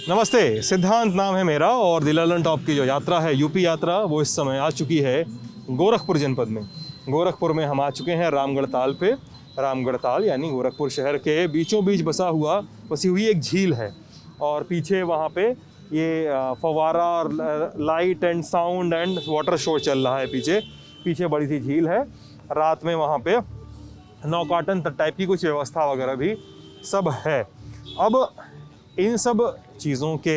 नमस्ते, सिद्धांत नाम है मेरा और द ललन टॉप की जो यात्रा है यूपी यात्रा वो इस समय आ चुकी है गोरखपुर जनपद में। गोरखपुर में हम आ चुके हैं रामगढ़ ताल पे। रामगढ़ ताल यानी गोरखपुर शहर के बीचों बीच बसी हुई एक झील है और पीछे वहाँ पे ये फव्वारा और light and sound and water show चल रहा है। पीछे बड़ी सी झील है। रात में वहाँ पे नौकाटन टाइप की कुछ व्यवस्था वगैरह भी सब है। अब इन सब चीज़ों के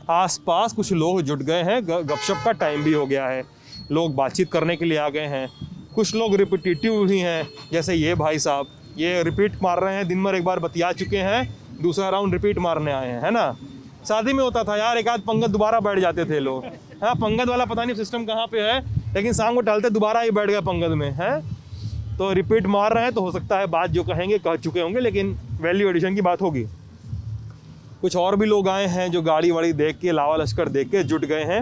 आसपास कुछ लोग जुट गए हैं। गपशप का टाइम भी हो गया है, लोग बातचीत करने के लिए आ गए हैं। कुछ लोग रिपीटिटिव भी हैं, जैसे ये भाई साहब ये रिपीट मार रहे हैं। दिन भर एक बार बतिया चुके हैं, दूसरा राउंड रिपीट मारने आए हैं, है ना। शादी में होता था यार, एक आध पंगत दोबारा बैठ जाते थे लोग। हाँ, पंगत वाला पता नहीं सिस्टम कहाँ पे है, लेकिन शाम को टहलते दोबारा ही बैठ गए पंगत में, है। तो रिपीट मार रहे हैं तो हो सकता है बात जो कहेंगे कह चुके होंगे, लेकिन वैल्यू एडिशन की बात होगी। कुछ और भी लोग आए हैं जो गाड़ी वाड़ी देख के, लावा लश्कर देख के जुट गए हैं,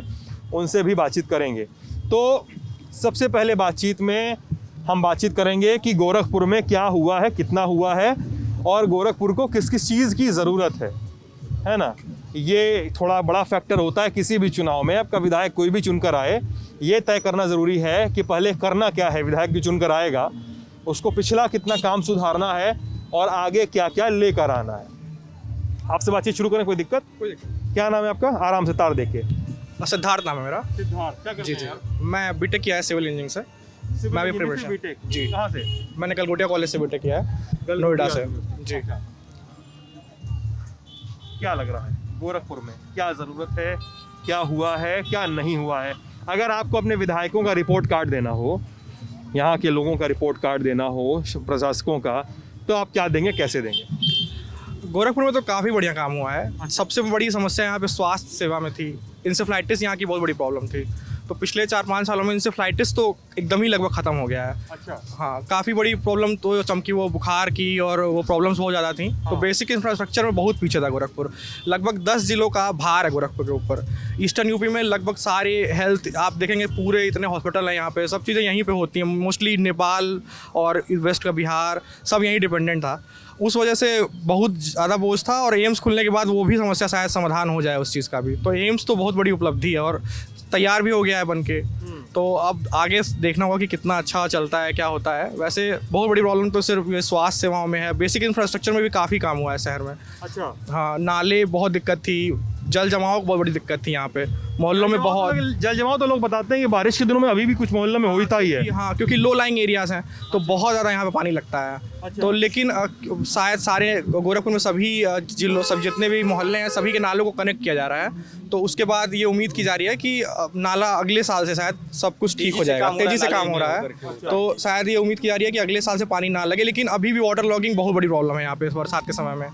उनसे भी बातचीत करेंगे। तो सबसे पहले बातचीत में हम बातचीत करेंगे कि गोरखपुर में क्या हुआ है, कितना हुआ है और गोरखपुर को किस किस चीज़ की ज़रूरत है ना। ये थोड़ा बड़ा फैक्टर होता है किसी भी चुनाव में। आपका विधायक कोई भी चुनकर आए, ये तय करना ज़रूरी है कि पहले करना क्या है। विधायक जो चुनकर आएगा उसको पिछला कितना काम सुधारना है और आगे क्या क्या लेकर आना है। आपसे बातचीत शुरू करें, कोई दिक्कत? क्या नाम है आपका? आराम से तार देखे। सिद्धार्थ नाम है मेरा। सिद्धार्थ, क्या करते हैं आप? मैं बीटेक किया है सिविल इंजीनियरिंग से। मैं भी प्रिपरेशन बीटेक जी। कहाँ से? मैंने गलगोटिया कॉलेज से बीटेक किया है, नोएडा से जी। क्या लग रहा है गोरखपुर में क्या ज़रूरत है, क्या हुआ है, क्या नहीं हुआ है? अगर आपको अपने विधायकों का रिपोर्ट कार्ड देना हो, यहाँ के लोगों का रिपोर्ट कार्ड देना हो, प्रशासकों का, तो आप क्या देंगे, कैसे देंगे? गोरखपुर में तो काफ़ी बढ़िया काम हुआ है। सबसे बड़ी समस्या यहाँ पे स्वास्थ्य सेवा में थी। इंसेफ्लाइटिस यहाँ की बहुत बड़ी प्रॉब्लम थी, तो पिछले 4-5 सालों में इंसेफ्लाइटिस तो एकदम ही लगभग ख़त्म हो गया है। अच्छा। हाँ, काफ़ी बड़ी प्रॉब्लम तो चमकी वो बुखार की और वो प्रॉब्लम्स बहुत ज़्यादा थी। तो बेसिक इंफ्रास्ट्रक्चर में बहुत पीछे था गोरखपुर। लगभग 10 जिलों का भार है गोरखपुर के ऊपर। ईस्टर्न यूपी में लगभग सारे हेल्थ आप देखेंगे, पूरे इतने हॉस्पिटल हैं यहाँ पे, सब चीज़ें यहीं पे होती हैं। मोस्टली नेपाल और वेस्ट का बिहार सब यहीं डिपेंडेंट था। उस वजह से बहुत ज़्यादा बोझ था और एम्स खुलने के बाद वो भी समस्या शायद समाधान हो जाए उस चीज़ का भी। तो एम्स तो बहुत बड़ी उपलब्धि है और तैयार भी हो गया है बन के। तो अब आगे देखना होगा कि कितना अच्छा चलता है, क्या होता है। वैसे बहुत बड़ी प्रॉब्लम तो सिर्फ ये स्वास्थ्य सेवाओं में है। बेसिक इंफ्रास्ट्रक्चर में भी काफ़ी काम हुआ है शहर में। अच्छा। हाँ, नाले बहुत दिक्कत थी, जल जमाव की बहुत बड़ी दिक्कत थी यहाँ पे। मोहल्लों में बहुत जल जमाव तो लोग बताते हैं कि बारिश के दिनों में अभी भी कुछ मोहल्लों में होता ही है। हाँ, क्योंकि लो लाइंग एरियाज हैं तो बहुत ज़्यादा यहाँ पे पानी लगता है। अच्छा। तो लेकिन शायद सारे गोरखपुर में सभी जिलों सब जितने भी मोहल्ले हैं सभी के नालों को कनेक्ट किया जा रहा है। तो उसके बाद ये उम्मीद की जा रही है कि नाला अगले साल से शायद सब कुछ ठीक हो जाएगा। तेज़ी से काम हो रहा है, तो शायद ये उम्मीद की जा रही है कि अगले साल से पानी ना लगे। लेकिन अभी भी वाटर लॉगिंग बहुत बड़ी प्रॉब्लम है यहाँ पे बरसात के समय में,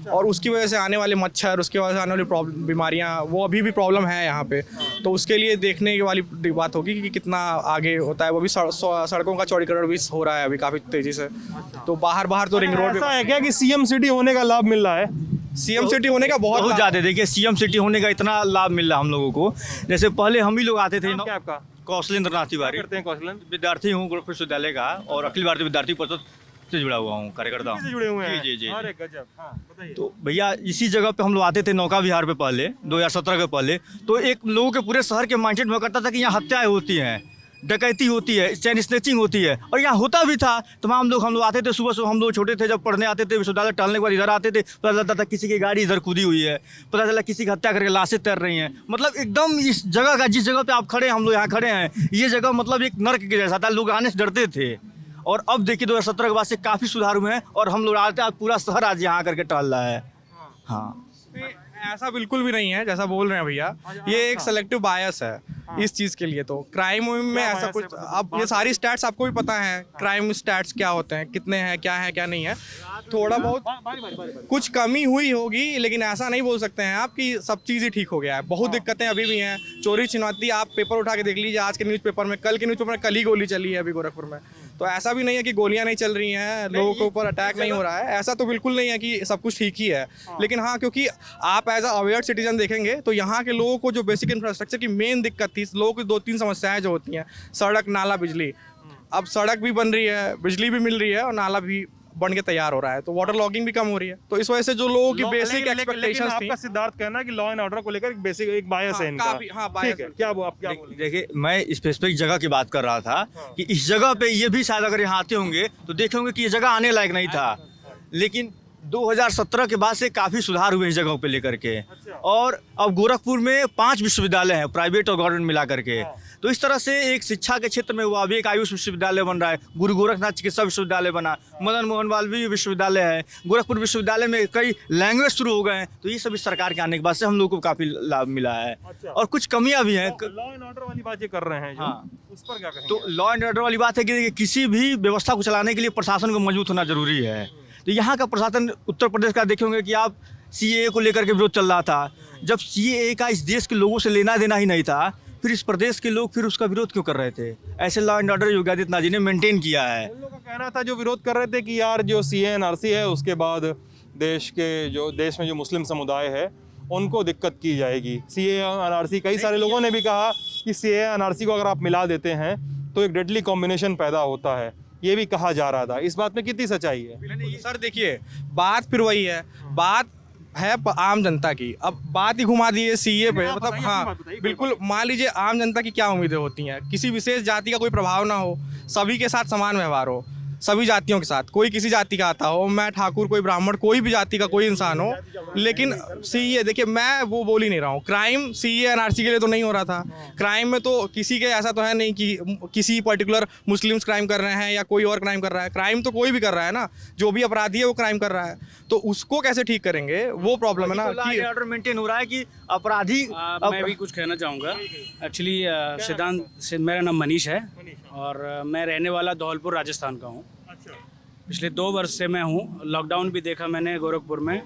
और उसकी वजह से आने वाले मच्छर, उसकी वजह से आने वाली बीमारियाँ, वो अभी भी प्रॉब्लम है यहाँ पे। तो उसके लिए देखने वाली बात होगी कि कितना आगे होता है। वो भी सड़कों का चौड़ीकरण भी हो रहा है अभी काफ़ी तेज़ी से। तो बाहर तो रिंग रोड ऐसा है क्या कि सीएम सिटी होने का लाभ मिल रहा है? सीएम सिटी होने का बहुत ज़्यादा, देखिए सीएम सिटी होने का इतना लाभ मिल रहा है हम लोगों को। जैसे पहले हम ही लोग आते थे। क्या आपका? कौशलेंद्र नाथ तिवारी करते हैं कौशलन? विद्यार्थी हूँ गोरखपुर विश्वविद्यालय का और अखिल भारतीय विद्यार्थी परिषद से जुड़ा हुआ हूँ, कार्यकर्ता हूँ। जुड़े हुए हैं? जी। अरे गजब। हाँ, बताइए। तो भैया इसी जगह पे हम लोग आते थे नौका विहार पे पहले 2017 के पहले। तो एक लोगों के पूरे शहर के माइंडसेट में करता था कि यहाँ हत्याएं होती हैं, डकैती होती है, चैन स्नैचिंग होती है, और यहाँ होता भी था। तमाम लोग हम लोग आते थे सुबह हम लोग छोटे थे जब पढ़ने आते थे विश्वविद्यालय, टहलने के बाद इधर आते थे, पता चलता था किसी की गाड़ी इधर कूदी हुई है, पता चला किसी की हत्या करके लाशें तैर रही हैं। मतलब एकदम इस जगह का, जिस जगह पे आप खड़े हैं, हम लोग यहाँ खड़े हैं, ये जगह मतलब एक नर्क के जैसा था। लोग आने से डरते थे। और अब देखिए 2017 के बाद से काफ़ी सुधार हुए हैं और हम लोग आते हैं, पूरा शहर आज यहाँ करके टहल रहा है। हाँ, ऐसा बिल्कुल भी नहीं है जैसा बोल रहे हैं भैया। ये एक सेलेक्टिव बायस है इस चीज़ के लिए। तो क्राइम में ऐसा कुछ, अब ये सारी स्टैट्स आपको भी पता है, क्राइम स्टैट्स क्या होते हैं, कितने हैं, क्या नहीं है। थोड़ा बहुत कुछ कमी हुई होगी, लेकिन ऐसा नहीं बोल सकते हैं आप कि सब चीज़ ही ठीक हो गया है। बहुत दिक्कतें अभी भी हैं। चोरी छिनौती, आप पेपर उठा के देख लीजिए आज के न्यूज़पेपर में, कल के न्यूज़पेपर में कल ही गोली चली है अभी गोरखपुर में। तो ऐसा भी नहीं है कि गोलियां नहीं चल रही हैं, लोगों के ऊपर अटैक नहीं हो रहा है, ऐसा तो बिल्कुल नहीं है कि सब कुछ ठीक ही है। लेकिन हाँ, क्योंकि आप एज अ अवेयर सिटीजन देखेंगे तो यहाँ के लोगों को जो बेसिक इंफ्रास्ट्रक्चर की मेन दिक्कत थी, लोगों की 2-3 समस्याएं जो होती हैं, सड़क, नाला, बिजली। अब सड़क भी बन रही है, बिजली भी मिल रही है और नाला भी बन के तैयार हो रहा है, तो वाटर लॉगिंग भी कम हो रही है। तो इस वजह से जो लोगों की बेसिक एक्सपेक्टेशंस थी, आपका सिद्धार्थ कहना है कि लॉ एंड ऑर्डर को लेकर एक बेसिक एक बायस है इनका। काफी, हाँ, bias ठीक है, क्या वो आप क्या बोलेंगे? देखिए, मैं स्पेसिफिक जगह की बात कर रहा था कि इस जगह पे ये भी शायद अगर यहाँ आते होंगे तो देखे होंगे कि ये जगह आने लायक नहीं था, लेकिन 2017 के बाद से काफ़ी सुधार हुए इस जगह पे लेकर के। और अब गोरखपुर में 5 विश्वविद्यालय हैं, प्राइवेट और गवर्नमेंट मिला करके। तो इस तरह से एक शिक्षा के क्षेत्र में हुआ, अभी एक आयुष विश्वविद्यालय बन रहा है, गुरु गोरखनाथ चिकित्सा विश्वविद्यालय बना, मदन मोहन मालवीय विश्वविद्यालय है, गोरखपुर विश्वविद्यालय में कई लैंग्वेज शुरू हो गए हैं। तो ये सभी सरकार के आने के बाद से हम लोग को काफ़ी लाभ मिला है। और कुछ कमियाँ भी हैं। लॉ एंड ऑर्डर वाली बात ये कर रहे हैं जो, हाँ। उस पर क्या कहेंगे? तो लॉ एंड ऑर्डर वाली बात है कि किसी भी व्यवस्था को चलाने के लिए प्रशासन को मजबूत होना जरूरी है। तो यहाँ का प्रशासन, उत्तर प्रदेश का देखेंगे कि आप सीएए को लेकर के विरोध चल रहा था। जब सीएए का इस देश के लोगों से लेना देना ही नहीं था, फिर इस प्रदेश के लोग फिर उसका विरोध क्यों कर रहे थे? ऐसे law and order Yogi Adityanath ji ने मेंटेन किया है। उन लोगों का कहना था जो विरोध कर रहे थे कि यार जो CA-NRC है उसके बाद देश में जो मुस्लिम समुदाय है उनको दिक्कत की जाएगी। CA-NRC, कई सारे लोगों ने भी कहा कि CA-NRC को अगर आप मिला देते हैं तो एक डेडली कॉम्बिनेशन पैदा होता है, ये भी कहा जा रहा था। इस बात में कितनी सच्चाई है? सर देखिए, बात फिर वही है, बात है आम जनता की। अब बात ही घुमा दी है सीए पे, मतलब हाँ बिल्कुल। मान लीजिए आम जनता की क्या उम्मीदें होती हैं, किसी विशेष जाति का कोई प्रभाव ना हो, सभी के साथ समान व्यवहार हो, सभी जातियों के साथ, कोई किसी जाति का आता हो, मैं ठाकुर, कोई ब्राह्मण, कोई भी जाति का कोई इंसान हो। लेकिन सीए, देखिए मैं वो बोल ही नहीं रहा हूँ, क्राइम CA-NRC के लिए तो नहीं हो रहा था। क्राइम में तो किसी के ऐसा तो है नहीं कि किसी पर्टिकुलर मुस्लिम्स क्राइम कर रहे हैं या कोई और क्राइम कर रहा है। क्राइम तो कोई भी कर रहा है ना, जो भी अपराधी है वो क्राइम कर रहा है। तो उसको कैसे ठीक करेंगे, वो प्रॉब्लम है ना कि ऑर्डर मेंटेन हो रहा है कि अपराधी। मैं भी कुछ कहना चाहूँगा। एक्चुअली सिद्धांत से, मेरा नाम मनीष है और मैं रहने वाला धौलपुर राजस्थान का हूँ। पिछले 2 वर्ष से मैं हूँ। लॉकडाउन भी देखा मैंने गोरखपुर में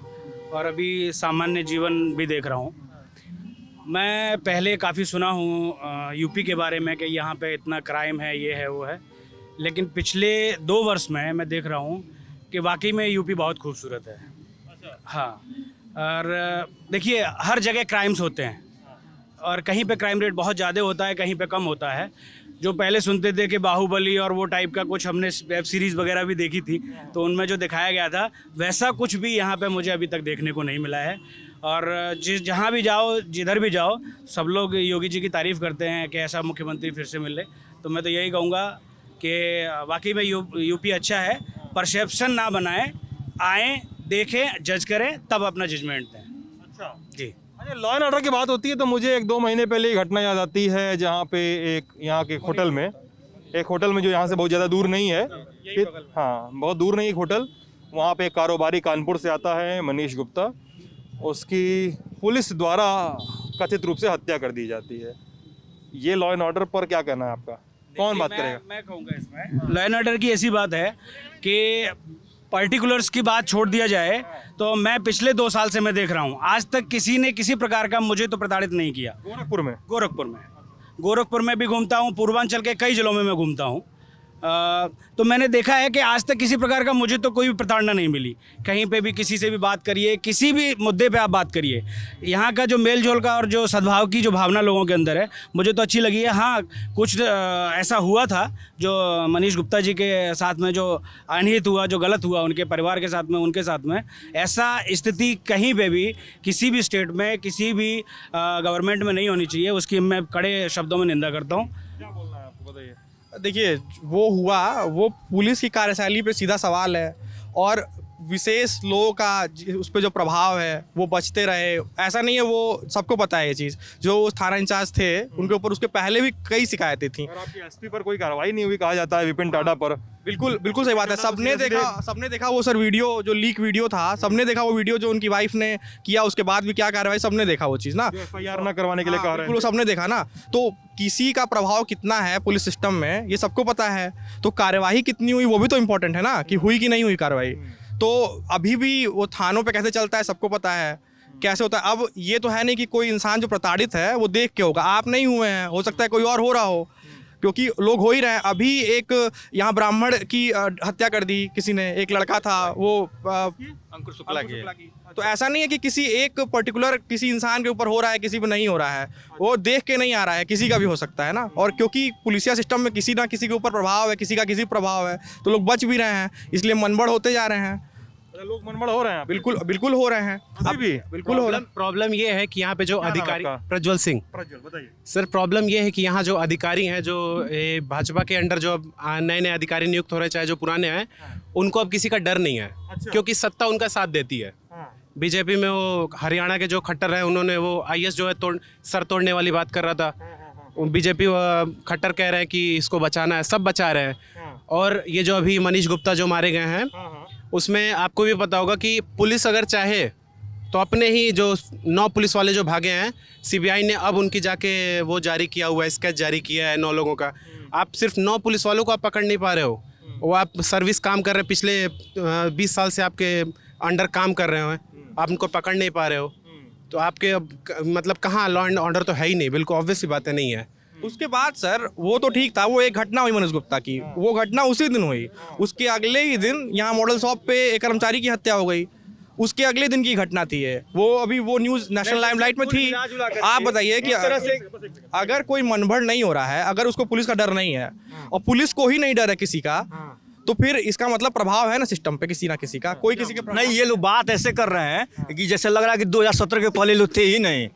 और अभी सामान्य जीवन भी देख रहा हूँ। मैं पहले काफ़ी सुना हूँ यूपी के बारे में कि यहाँ पे इतना क्राइम है, ये है, वो है। लेकिन पिछले 2 वर्ष में मैं देख रहा हूँ कि वाकई में यूपी बहुत खूबसूरत है। हाँ, और देखिए हर जगह क्राइम्स होते हैं और कहीं पे क्राइम रेट बहुत ज़्यादा होता है, कहीं पे कम होता है। जो पहले सुनते थे कि बाहुबली और वो टाइप का कुछ हमने वेब सीरीज़ वगैरह भी देखी थी, तो उनमें जो दिखाया गया था वैसा कुछ भी यहाँ पे मुझे अभी तक देखने को नहीं मिला है। और जहाँ भी जाओ, जिधर भी जाओ, सब लोग योगी जी की तारीफ़ करते हैं कि ऐसा मुख्यमंत्री फिर से मिले। तो मैं तो यही कहूँगा कि वाकई में यूपी अच्छा है। परसेप्शन ना बनाएं, आएँ, देखें, जज करें, तब अपना जजमेंट दें। अच्छा जी। अच्छा, लॉ एंड ऑर्डर की बात होती है तो मुझे 1-2 महीने पहले एक घटना याद आती है, जहाँ पे एक यहाँ के होटल में जो यहाँ से बहुत ज़्यादा दूर नहीं है, हाँ बहुत दूर नहीं, एक होटल, वहाँ पे एक कारोबारी कानपुर से आता है, मनीष गुप्ता, उसकी पुलिस द्वारा कथित रूप से हत्या कर दी जाती है। ये लॉ एंड ऑर्डर पर क्या कहना है आपका? कौन बात करेगा? मैं कहूँगा इसमें लॉ एंड ऑर्डर की ऐसी बात है कि पर्टिकुलर्स की बात छोड़ दिया जाए तो मैं पिछले 2 साल से मैं देख रहा हूँ, आज तक किसी ने किसी प्रकार का मुझे तो प्रताड़ित नहीं किया। गोरखपुर में भी घूमता हूँ, पूर्वांचल के कई जिलों में मैं घूमता हूँ। तो मैंने देखा है कि आज तक किसी प्रकार का मुझे तो कोई भी प्रताड़ना नहीं मिली। कहीं पे भी किसी से भी बात करिए, किसी भी मुद्दे पे आप बात करिए, यहाँ का जो मेल जोल का और जो सद्भाव की जो भावना लोगों के अंदर है, मुझे तो अच्छी लगी है। हाँ, कुछ ऐसा हुआ था जो मनीष गुप्ता जी के साथ में जो अनहित हुआ, जो गलत हुआ उनके परिवार के साथ में, उनके साथ में, ऐसा स्थिति कहीं पर भी किसी भी स्टेट में, किसी भी गवर्नमेंट में नहीं होनी चाहिए। उसकी मैं कड़े शब्दों में निंदा करता हूँ। क्या बोलना है आपको, बताइए। देखिए वो हुआ, वो पुलिस की कार्यशैली पे सीधा सवाल है और विशेष लोगों का उस पर जो प्रभाव है वो बचते रहे, ऐसा नहीं है। वो सबको पता है ये चीज़। जो थाना इंचार्ज थे उनके ऊपर उसके पहले भी कई शिकायतें थी। और आपकी एसपी पर कोई कार्रवाई नहीं हुई कहा जाता है, विपिन टाडा पर। बिल्कुल बिल्कुल सही बात है। सबने देखा वो सर वीडियो, जो लीक वीडियो था, सबने देखा वो वीडियो जो उनकी वाइफ ने किया, उसके बाद भी क्या कार्रवाई, सबने देखा वो चीज़ ना। FIR ना करवाने के लिए कह रहे हैं। बिल्कुल सबने देखा ना। तो किसी का प्रभाव कितना है पुलिस सिस्टम में ये सबको पता है। तो कार्यवाही कितनी हुई वो भी तो इम्पोर्टेंट है ना, कि हुई कि नहीं हुई कार्रवाई। तो अभी भी वो थानों पे कैसे चलता है सबको पता है, कैसे होता है। अब ये तो है नहीं कि कोई इंसान जो प्रताड़ित है वो देख के होगा, आप नहीं हुए हैं, हो सकता है कोई और हो रहा हो। क्योंकि लोग हो ही रहे हैं। अभी एक यहाँ ब्राह्मण की हत्या कर दी किसी ने, एक लड़का था वो अंकुर शुक्ला की। तो ऐसा नहीं है कि किसी एक पर्टिकुलर किसी इंसान के ऊपर हो रहा है, किसी पे नहीं हो रहा है, वो देख के नहीं आ रहा है, किसी का भी हो सकता है ना। और क्योंकि पुलिसिया सिस्टम में किसी ना किसी के ऊपर प्रभाव है, किसी का किसी प्रभाव है, तो लोग बच भी रहे हैं, इसलिए मनबड़ होते जा रहे हैं। लोग मनमड़ हो रहे हैं बिल्कुल बिल्कुल हो रहे हैं, अभी भी बिल्कुल हो रहे हैं। प्रॉब्लम ये है कि यहाँ पे जो क्या नाम है अधिकारी, आपका? प्रज्वल सिंह प्रज्वल बताइए। सर, प्रॉब्लम ये है कि यहाँ जो अधिकारी हैं, जो भाजपा के अंडर जो नए नए अधिकारी नियुक्त हो रहे हैं, चाहे जो पुराने हैं, उनको अब किसी का डर नहीं है, क्योंकि सत्ता उनका साथ देती है। बीजेपी में वो हरियाणा के जो खट्टर हैं, उन्होंने वो आईएएस जो है सर तोड़ने वाली बात कर रहा था। बीजेपी खट्टर कह रहे हैं कि इसको बचाना है, सब बचा रहे हैं। और ये जो अभी मनीष गुप्ता जो मारे गए हैं, उसमें आपको भी पता होगा कि पुलिस अगर चाहे तो अपने ही जो 9 पुलिस वाले जो भागे हैं, सीबीआई ने अब उनकी जाके वो जारी किया हुआ है, स्केच जारी किया है 9 लोगों का। आप सिर्फ 9 पुलिस वालों को आप पकड़ नहीं पा रहे हो, वो आप सर्विस काम कर रहे हैं, पिछले 20 साल से आपके अंडर काम कर रहे हो, आप उनको पकड़ नहीं पा रहे हो, तो आपके मतलब कहाँ लॉ एंड ऑर्डर तो है ही नहीं, बिल्कुल ऑब्वियस सी बातें नहीं है। उसके बाद सर वो तो ठीक था, वो एक घटना हुई मनीष गुप्ता की, वो घटना उसी दिन हुई। उसके अगले ही दिन यहाँ मॉडल शॉप पे एक कर्मचारी की हत्या हो गई, उसके अगले दिन की घटना थी ये। वो अभी वो न्यूज़ नेशनल लाइमलाइट में थी। आप बताइए कि अगर कोई मनभड़ नहीं हो रहा है, अगर उसको पुलिस का डर नहीं है और पुलिस को ही नहीं डर है किसी का, तो फिर इसका मतलब प्रभाव है ना सिस्टम पे, किसी ना किसी का, कोई किसी के नहीं, ये लोग बात ऐसे कर रहे हैं कि जैसे लग रहा है कि 2017 के पहले लोग थे ही नहीं।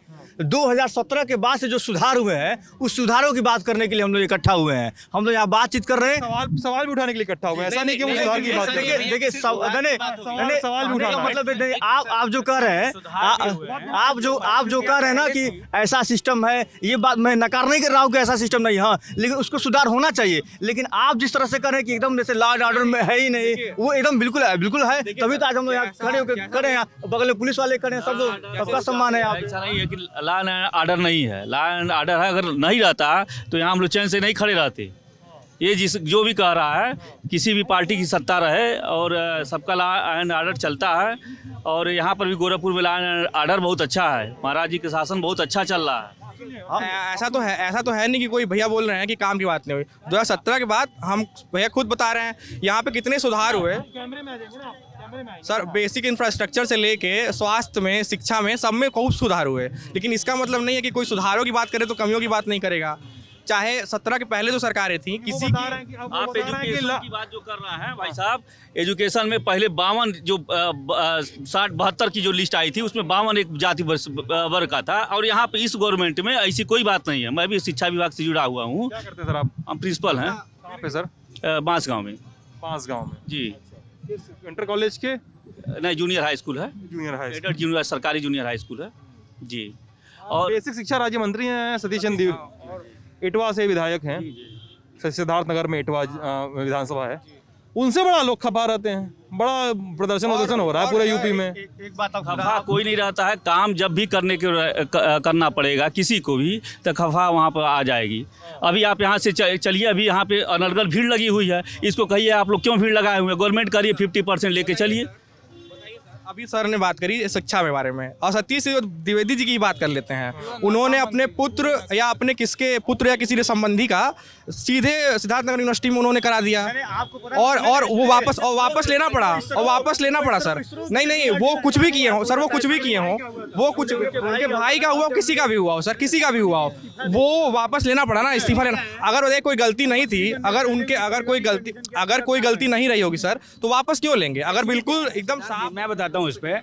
2017 के बाद से जो सुधार हुए हैं, उस सुधारों की बात करने के लिए हम लोग इकट्ठा हुए हैं। हम लोग यहाँ बातचीत कर रहे हैं, सवाल भी उठाने के लिए इकट्ठा हुए हैं। ऐसा नहीं कि वो सुधार की बात कर रहे हैं। देखिए सवाल भी उठाना है। मतलब आप जो कह रहे हैं, आप जो कह रहे हैं ना कि ऐसा सिस्टम है, ये बात मैं नकार नहीं कर रहा हूँ कि ऐसा सिस्टम नहीं, हाँ, लेकिन उसको सुधार होना चाहिए। लेकिन आप जिस तरह से कर रहे हैं कि एकदम जैसे लॉ एंड ऑर्डर में है ही नहीं, वो एकदम बिल्कुल है। तभी तो आज हम लोग यहाँ खड़े हैं, बगल में पुलिस वाले खड़े हैं, सबका सम्मान है। आप ऐसा नहीं है कि लॉ एंड ऑर्डर नहीं है, लॉ एंड ऑर्डर है। अगर नहीं रहता तो यहाँ हम लोग चैन से नहीं खड़े रहते। ये जो भी कह रहा है, किसी भी पार्टी की सत्ता रहे और सबका लॉ एंड ऑर्डर चलता है। और यहाँ पर भी गोरखपुर में लॉ एंड ऑर्डर बहुत अच्छा है, महाराज जी के शासन बहुत अच्छा चल रहा है। ऐसा तो है नहीं कि कोई भैया बोल रहे हैं कि काम की बात नहीं हुई। 2017 के बाद हम भैया खुद बता रहे हैं यहाँ पे कितने सुधार हुए सर। बेसिक इंफ्रास्ट्रक्चर से लेके स्वास्थ्य में, शिक्षा में, सब में खूब सुधार हुए। लेकिन इसका मतलब नहीं है कि कोई सुधारों की बात करे तो कमियों की बात नहीं करेगा। चाहे 17 के पहले जो सरकारें थी, किसी की आप एजुकेशन की बात जो कर रहे हैं भाई साहब, एजुकेशन में पहले 52 जो 60-72 की जो लिस्ट आई थी, उसमें 52 एक जाति वर्ग का था। और यहाँ पे इस गवर्नमेंट में ऐसी कोई बात नहीं है। मैं भी शिक्षा विभाग से जुड़ा हुआ हूँ। क्या करते हैं सर आप? हम प्रिंसिपल हैं। कहाँ पे सर? बांसगांव में। बांसगांव में जी। इंटर कॉलेज के? नहीं, जूनियर हाई स्कूल है, जूनियर हाई एडेड जूनियर सरकारी जूनियर हाई स्कूल है जी। और बेसिक शिक्षा राज्य मंत्री हैं सतीश चंद्र, इटवा से विधायक हैं, सिद्धार्थनगर में इटवा विधानसभा है। उनसे बड़ा लोग खपा रहते हैं, बड़ा प्रदर्शन हो रहा है पूरे यूपी में। एक बात खफा कोई नहीं रहता है। काम जब भी करना पड़ेगा किसी को भी, तो खफा वहाँ पर आ जाएगी। अभी आप यहाँ से चलिए, अभी यहाँ पे अनर्गल भीड़ लगी हुई है। इसको कहिए आप लोग क्यों भीड़ लगाए हुए हैं? गवर्नमेंट करिए 50% लेके चलिए। अभी सर ने बात करी शिक्षा के बारे में, और सतीश द्विवेदी जी की बात कर लेते हैं। उन्होंने अपने पुत्र या अपने किसके पुत्र या किसी संबंधी का सीधे सिद्धार्थनगर यूनिवर्सिटी में उन्होंने करा दिया, और वो वापस लेना पड़ा सर। नहीं, वो कुछ भी किए हो सर, वो कुछ भी किए हो, वो कुछ उनके भाई का हुआ, किसी का भी हुआ हो सर, किसी का भी हुआ हो, वो वापस लेना पड़ा ना, इस्तीफा लेना। अगर उन्हें कोई गलती नहीं थी, अगर कोई गलती नहीं रही होगी सर, तो वापस क्यों लेंगे? अगर बिल्कुल एकदम साफ। मैं बताता हूँ इस पे,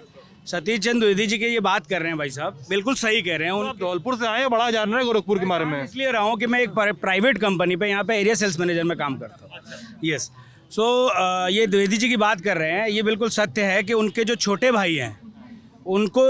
सतीश चंद्र द्विवेदी जी के ये बात कर रहे हैं भाई साहब, बिल्कुल सही कह रहे हैं। आप धौलपुर से आए, बड़ा जान रहे हैं गोरखपुर के बारे में। इसलिए रहा हूँ कि मैं एक प्राइवेट कंपनी पे यहाँ पे एरिया सेल्स मैनेजर में काम करता हूँ। यस, सो ये द्विवेदी जी की बात कर रहे हैं, ये बिल्कुल सत्य है कि उनके जो छोटे भाई हैं उनको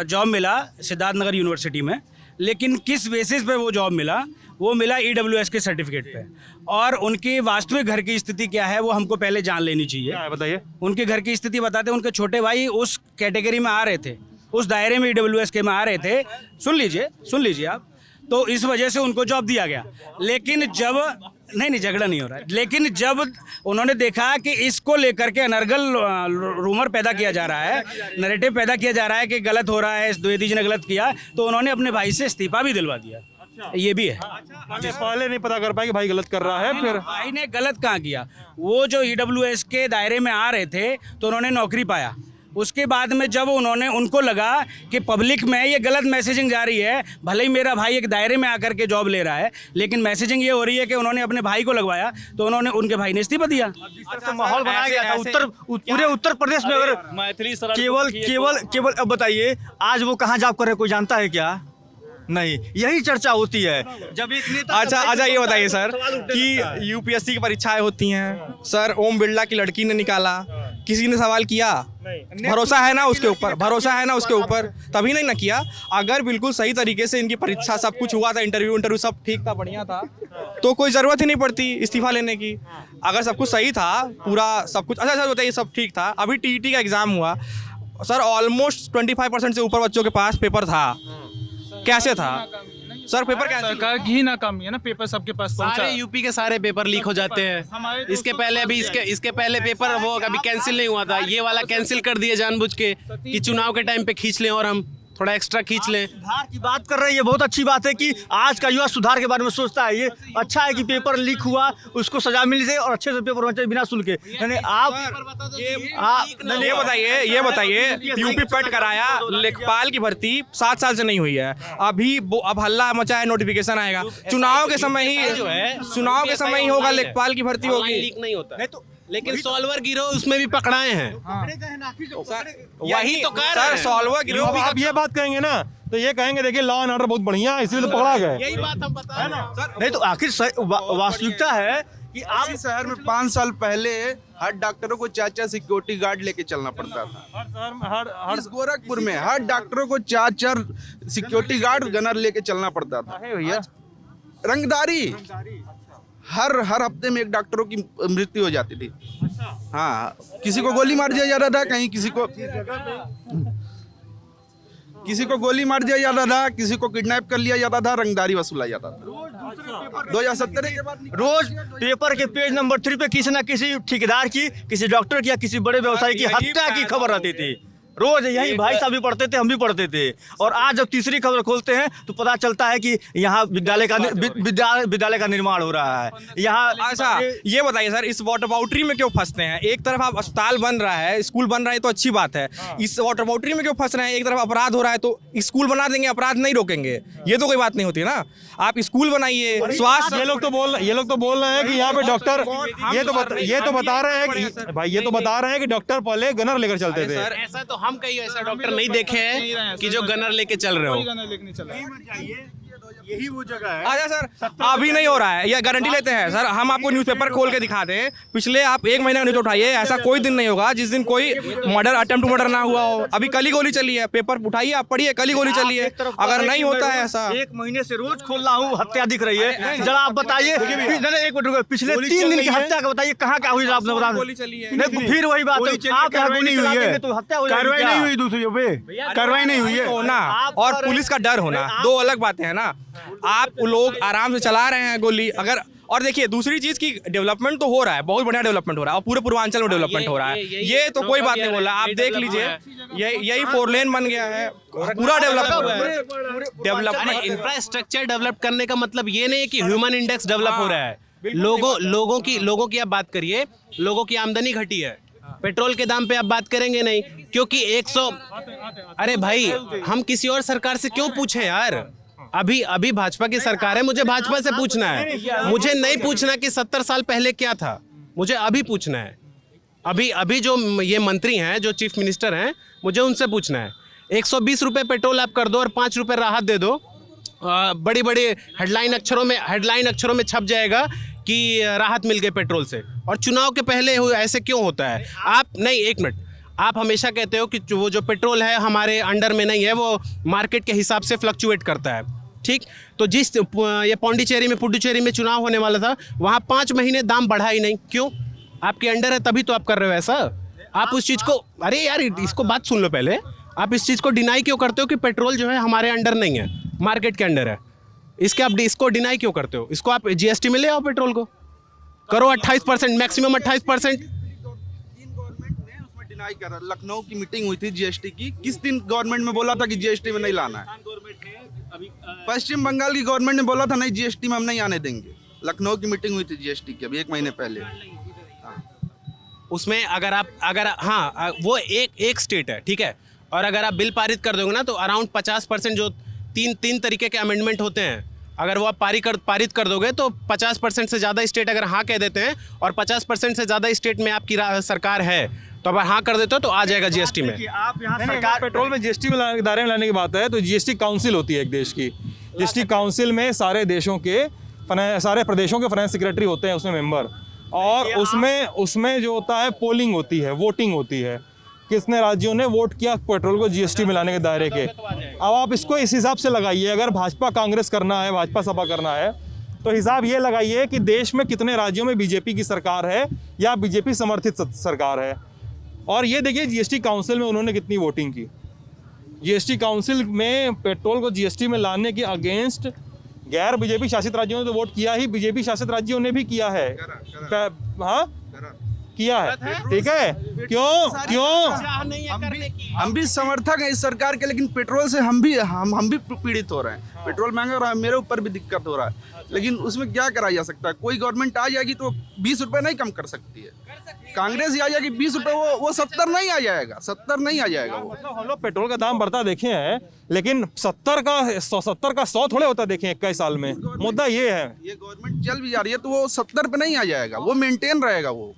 जॉब मिला सिद्धार्थनगर यूनिवर्सिटी में। लेकिन किस बेसिस पे वो जॉब मिला? वो मिला EWS के सर्टिफिकेट पे। और उनकी वास्तविक घर की स्थिति क्या है वो हमको पहले जान लेनी चाहिए। क्या है बताइए? उनके घर की स्थिति बताते हैं। उनके छोटे भाई उस कैटेगरी में आ रहे थे, उस दायरे में EWS के में आ रहे थे। सुन लीजिए आप। तो इस वजह से उनको जॉब दिया गया। लेकिन जब नहीं झगड़ा नहीं हो रहा है, लेकिन जब उन्होंने देखा कि इसको लेकर के अनर्गल रूमर पैदा किया जा रहा है, नैरेटिव पैदा किया जा रहा है कि गलत हो रहा है, द्विवेदी जी ने गलत किया, तो उन्होंने अपने भाई से इस्तीफा भी दिलवा दिया। ये भी है। पहले नहीं पता कर पाए कि भाई गलत कर रहा है, फिर भाई ने गलत कहाँ किया, वो जो ईडब्ल्यूएस के दायरे में आ रहे थे तो उन्होंने नौकरी पाया। उसके बाद में जब उनको लगा कि पब्लिक में ये गलत मैसेजिंग जा रही है, भले ही मेरा भाई एक दायरे में आकर के जॉब ले रहा है, लेकिन मैसेजिंग ये हो रही है कि उन्होंने अपने भाई को लगवाया तो उनके भाई ने इस्तीफा दिया। तो माहौल बनाया गया था पूरे उत्तर प्रदेश में। अगर मैथिली केवल अब बताइए, आज वो कहाँ जॉब कर रहे, कोई जानता है क्या? नहीं, यही चर्चा होती है जब एक नेता। अच्छा ये बताइए सर कि यूपीएससी की परीक्षाएं होती हैं सर, ओम बिरला की लड़की ने निकाला, किसी ने सवाल किया? भरोसा है ना उसके ऊपर, भरोसा है ना उसके ऊपर, तभी नहीं ना किया। अगर बिल्कुल सही तरीके से इनकी परीक्षा सब कुछ हुआ था, इंटरव्यू सब ठीक था, बढ़िया था, तो कोई ज़रूरत ही नहीं पड़ती इस्तीफा लेने की। अगर सब कुछ सही था, पूरा सब कुछ अच्छा सर बताइए सब ठीक था। अभी टीईटी का एग्ज़ाम हुआ सर, ऑलमोस्ट 25% से ऊपर बच्चों के पास पेपर था। कैसे था सर पेपर? कैसे सरकार की ही नाकामी है ना, पेपर सबके पास पहुंचा। सारे यूपी के सारे पेपर लीक हो जाते हैं। इसके पहले अभी इसके पहले पेपर वो अभी कैंसिल नहीं हुआ था, ये वाला कैंसिल कर दिए जानबूझ के कि चुनाव के टाइम पे खींच लें और हम थोड़ा एक्स्ट्रा खींच लें। सुधार की बात कर रहे हैं, ये बहुत अच्छी बात है कि आज का युवा सुधार के बारे में सोचता है। ये अच्छा है कि पेपर लीक हुआ, उसको सजा मिल जाए और अच्छे से पेपर होना चाहिए बिना शुल्क के। यानी ये बताइए यूपी पेट कराया, लेखपाल की भर्ती 7 साल से नहीं हुई है। अब हल्ला मचा है, नोटिफिकेशन आएगा चुनाव के समय ही होगा, लेखपाल की भर्ती होगी। लीक नहीं होता लेकिन सॉल्वर गिरोह उसमें भी पकड़ाए हैं। वही तो कह रहे हैं सर, सॉल्वर गिरोह अब आप ये बात कहेंगे ना तो ये कहेंगे देखिए लॉ एंड ऑर्डर बहुत बढ़िया है, इसलिए तो पकड़ा गए। यही बात हम बता रहे हैं। नहीं तो आखिर वास्तविकता है कि आप इसी शहर में 5 साल पहले हर डॉक्टरों को 4 सिक्योरिटी गार्ड लेके चलना पड़ता था। हर शहर में हर इस गोरखपुर में हर डॉक्टरों को 4 सिक्योरिटी गार्ड गनर लेके चलना पड़ता था। भैया रंगदारी हर हफ्ते में एक डॉक्टरों की मृत्यु हो जाती थी। हाँ, किसी को गोली मार दिया जाता था, कहीं किसी को गोली मार दिया जाता था, किसी को किडनैप कर लिया जाता था, रंगदारी वसूला जाता था। 2017 के बाद रोज पेपर के पेज नंबर 3 पे किसी न किसी ठेकेदार की, किसी डॉक्टर की या किसी बड़े व्यवसायी की हत्या की खबर आती थी। रोज यही भाई साहब भी पढ़ते थे, हम भी पढ़ते थे। और आज जब तीसरी खबर खोलते हैं तो पता चलता है कि यहाँ विद्यालय का निर्माण हो रहा है। यहाँ अच्छा ये बताइए सर, इस वाटर बाउंड्री में क्यों फंसते हैं? एक तरफ आप अस्पताल बन रहा है, स्कूल बन रहा है तो अच्छी बात है, इस वाटर बाउंड्री में क्यों फंस रहे हैं? एक तरफ अपराध हो रहा है तो स्कूल बना देंगे, अपराध नहीं रोकेंगे, ये तो कोई बात नहीं होती ना। आप स्कूल बनाइए, स्वास्थ्य। ये लोग तो बोल रहे हैं कि यहाँ पे डॉक्टर ये तो बता रहे हैं कि भाई ये तो बता रहे हैं कि डॉक्टर पहले गनर लेकर चलते थे। ऐसा तो हम कहीं ऐसा डॉक्टर नहीं देखे हैं कि जो गनर लेके चल रहे हो। यही वो जगह है। अच्छा सर अभी नहीं हो रहा है, ये गारंटी लेते हैं सर, हम आपको न्यूज़पेपर खोल के दिखा दें, पिछले आप 1 महीने का न्यूज़ उठाइए, ऐसा कोई दिन नहीं होगा जिस दिन कोई अटेम्प्ट टू मर्डर ना हुआ हो। अभी कल ही गोली चली है, पेपर उठाइए आप पढ़िए, कल ही गोली चली है। अगर नहीं होता है ऐसा, 1 महीने से रोज खोल रहा हूँ, हत्या दिख रही है। जरा आप बताइए, एक मिनट रुको, पिछले 3 दिन की हत्या का बताइए कहाँ क्या हुई, आपने बता गोली चली है। नहीं फिर वही बात है, आप कार्रवाई नहीं हुई है, तो हत्या हो जाएगी। कार्रवाई नहीं हुई दूसरी पे, कार्रवाई नहीं हुई है होना और पुलिस का डर होना दो अलग बातें हैं ना। आप लोग आराम से चला रहे हैं गोली, अगर और देखिए दूसरी चीज की डेवलपमेंट तो हो रहा है, बहुत बढ़िया डेवलपमेंट हो रहा है और पूरे पूर्वांचल में डेवलपमेंट हो रहा है, ये तो कोई बात नहीं बोल रहा। आप देख लीजिए यही 4 लेन बन गया है, पूरा डेवलप हुआ है। डेवलपमेंट इंफ्रास्ट्रक्चर डेवलप करने का मतलब ये नहीं है कि ह्यूमन इंडेक्स डेवलप हो रहा है। लोगों की आप बात करिए, लोगों की आमदनी घटी है, पेट्रोल के दाम पे आप बात करेंगे नहीं, क्योंकि 100 अरे भाई हम किसी और सरकार से क्यों पूछे यार? अभी भाजपा की सरकार है, मुझे भाजपा से पूछना है, मुझे नहीं पूछना कि 70 साल पहले क्या था, मुझे अभी पूछना है। अभी जो ये मंत्री हैं, जो चीफ मिनिस्टर हैं, मुझे उनसे पूछना है। 120 रुपये पेट्रोल आप कर दो और 5 रुपये राहत दे दो, बड़ी बड़ी हेडलाइन अक्षरों में छप जाएगा कि राहत मिल गई पेट्रोल से। और चुनाव के पहले ऐसे क्यों होता है? आप नहीं, 1 मिनट, आप हमेशा कहते हो कि वो जो पेट्रोल है हमारे अंडर में नहीं है, वो मार्केट के हिसाब से फ्लक्चुएट करता है, ठीक? तो जिस ये पुडुचेरी में चुनाव होने वाला था, वहाँ 5 महीने दाम बढ़ा ही नहीं। क्यों? आपके अंडर है तभी तो आप कर रहे हो ऐसा। आप उस चीज़ को, अरे यार इसको बात सुन लो पहले, आप इस चीज़ को डिनाई क्यों करते हो कि पेट्रोल जो है हमारे अंडर नहीं है, मार्केट के अंडर है? आप इसको डिनाई क्यों करते हो? इसको आप जीएसटी में ले आओ, पेट्रोल को करो 28%, मैक्सिमम 28%। डिनाई कर लखनऊ की मीटिंग हुई थी जीएसटी की, किस दिन गवर्नमेंट में बोला था कि जीएसटी में नहीं लाना है? पश्चिम बंगाल की गवर्नमेंट ने बोला था नहीं जीएसटी में हम नहीं आने देंगे। लखनऊ की मीटिंग हुई थी जीएसटी की अभी 1 महीने पहले। उसमें हाँ वो एक स्टेट है, ठीक है, और अगर आप बिल पारित कर दोगे ना तो अराउंड 50% जो तीन तरीके के अमेंडमेंट होते हैं, अगर वो आप पारित कर दोगे तो 50% से ज़्यादा स्टेट अगर हाँ कह देते हैं और 50% से ज़्यादा स्टेट में आपकी सरकार है तो अगर हाँ कर देते हो तो आ जाएगा जीएसटी में। आप यहाँ सरकार पेट्रोल में जीएसटी के दायरे में लाने की बात है तो जीएसटी काउंसिल होती है एक देश की। जीएसटी काउंसिल में सारे देशों के सारे प्रदेशों के फाइनेंस सेक्रेटरी होते हैं उसमें मेंबर, और उसमें जो होता है पोलिंग होती है, वोटिंग होती है, कितने राज्यों ने वोट किया पेट्रोल को जीएसटी में लाने के दायरे के। अब आप इसको इस हिसाब से लगाइए, अगर भाजपा कांग्रेस करना है, भाजपा सपा करना है तो हिसाब ये लगाइए कि देश में कितने राज्यों में बीजेपी की सरकार है या बीजेपी समर्थित सरकार है, और ये देखिए जीएसटी काउंसिल में उन्होंने कितनी वोटिंग की। जीएसटी काउंसिल में पेट्रोल को जीएसटी में लाने के अगेंस्ट गैर बीजेपी शासित राज्यों ने तो वोट किया ही, बीजेपी शासित राज्यों ने भी किया है। हाँ किया है, ठीक है। क्यों हम भी समर्थक हैं इस सरकार के, लेकिन पेट्रोल से हम भी पीड़ित हो रहे हैं। पेट्रोल महंगा हो रहा है, मेरे ऊपर भी दिक्कत हो रहा है, लेकिन उसमें क्या करा जा सकता है। कोई गवर्नमेंट आ जाएगी तो 20 रुपए नहीं कम कर सकती है। कांग्रेस ही आ जाएगी 20 रुपए, वो 70 नहीं आ जाएगा, 70 नहीं आ जाएगा वो। मतलब हम लोग पेट्रोल का दाम बढ़ता देखे हैं, लेकिन 70 का 100 थोड़े होता देखे 21 साल में। मुद्दा ये है, ये गवर्नमेंट चल भी जा रही है तो वो 70 पे नहीं आ जाएगा, वो मेंटेन रहेगा वो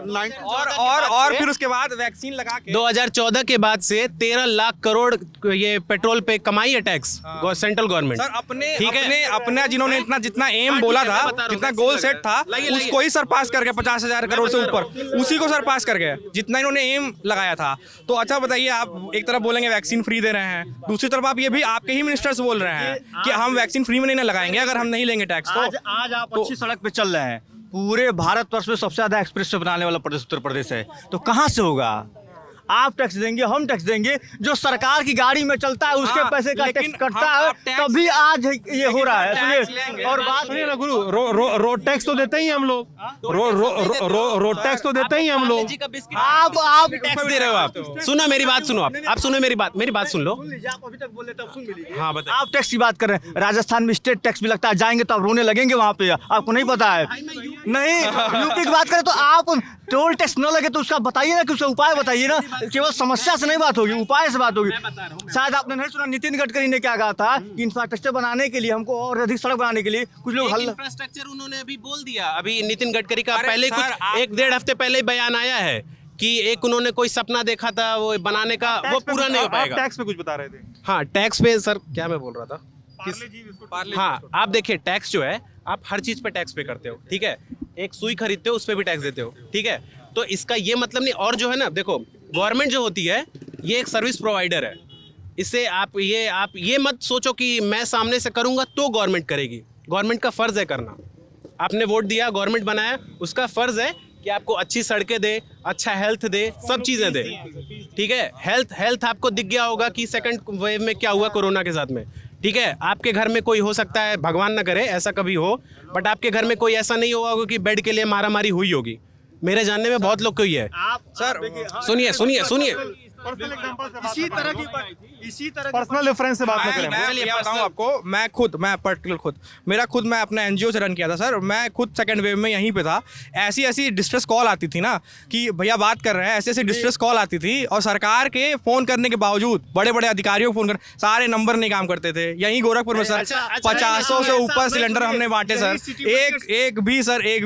90। और फिर उसके बाद वैक्सीन लगा के 2014 के बाद से 13 लाख करोड़ ये पेट्रोल पे कमाई है टैक्स सेंट्रल गवर्नमेंट। सर अपने जिन्होंने जितना एम बोला था, जितना गोल सेट था, उसको ही सरपास कर गए 50,000 करोड़ से ऊपर, उसी को सरपास कर गए जितना इन्होंने एम लगाया था। तो अच्छा बताइए, आप एक तरफ बोलेंगे वैक्सीन फ्री दे रहे हैं, दूसरी तरफ आप ये भी आपके ही मिनिस्टर्स बोल रहे हैं कि हम वैक्सीन फ्री में नहीं लगाएंगे अगर हम नहीं लेंगे टैक्स। तो आज आप अच्छी सड़क पे चल रहे हैं, पूरे भारतवर्ष में सबसे ज्यादा एक्सप्रेस बनाने वाला प्रदेश उत्तर प्रदेश है, तो कहाँ से होगा? आप टैक्स देंगे, हम टैक्स देंगे, जो सरकार की गाड़ी में चलता है उसके पैसे का टैक्स कटता है, तभी आज ये हो रहा है। सुनिए, और बात सुनिए ना गुरु, रोड टैक्स तो देते ही हम लोग, रोड टैक्स तो देते ही हम लोग। आप टैक्स दे रहे हो। आप सुनो मेरी बात, सुनो आप सुनो मेरी बात सुन लो। अभी तक बोले तब सुन मिली। हाँ बताइए। आप टैक्स की बात कर रहे हैं, राजस्थान में स्टेट टैक्स भी लगता है, जाएंगे तो आप रोने लगेंगे वहाँ पे, आपको नहीं पता है। नहीं, यूपी की बात करें तो आप टोल टैक्स न लगे तो उसका बताइए ना, कि उसका उपाय बताइए ना। केवल समस्या से नहीं बात होगी, उपाय से बात होगी। शायद आपने नहीं सुना, नितिन गडकरी ने क्या कहा था, इंफ्रास्ट्रक्चर बनाने के लिए, हमको और अधिक सड़क बनाने के लिए कुछ लोग इंफ्रास्ट्रक्चर उन्होंने अभी बोल दिया। अभी नितिन गडकरी का पहले कुछ 1-1.5 हफ्ते पहले बयान आया है कि एक उन्होंने कोई सपना देखा था वो बनाने का, वो पूरा नहीं हो पाएगा। टैक्स पे कुछ बता रहे थे। हाँ टैक्स पे सर, क्या मैं बोल रहा था, हाँ आप देखिए टैक्स जो है, आप हर चीज पे टैक्स पे करते हो, ठीक है। एक सुई खरीदते हो उस पे भी टैक्स देते हो, ठीक है। तो इसका ये मतलब नहीं। और जो है ना, देखो गवर्नमेंट जो होती है ये एक सर्विस प्रोवाइडर है। इससे आप ये मत सोचो कि मैं सामने से करूंगा तो गवर्नमेंट करेगी। गवर्नमेंट का फर्ज है करना। आपने वोट दिया, गवर्नमेंट बनाया, उसका फर्ज है कि आपको अच्छी सड़कें दे, अच्छा हेल्थ दे, सब चीज़ें दे, ठीक है। हेल्थ आपको दिख गया होगा कि सेकंड वेव में क्या हुआ कोरोना के साथ में, ठीक है। आपके घर में कोई हो सकता है, भगवान ना करे ऐसा कभी हो, बट आपके घर में कोई ऐसा नहीं हुआ होगा कि बेड के लिए मारामारी हुई होगी। मेरे जानने में बहुत लोग को ही है। सर सुनिए इसी तरह पर्सनल रेफरेंस से बात न करें। मैं बताऊं आपको, मैं अपना एनजीओ से रन किया था सर। मैं खुद सेकंड वेव में यहीं पे था। ऐसी डिस्ट्रेस कॉल आती थी ना कि भैया बात कर रहे हैं, ऐसी डिस्ट्रेस कॉल आती थी, और सरकार के फोन करने के बावजूद, बड़े बड़े अधिकारियों को फोन कर, सारे नंबर नहीं काम करते थे। यहीं गोरखपुर में सर 50 से ऊपर सिलेंडर हमने बांटे सर। एक भी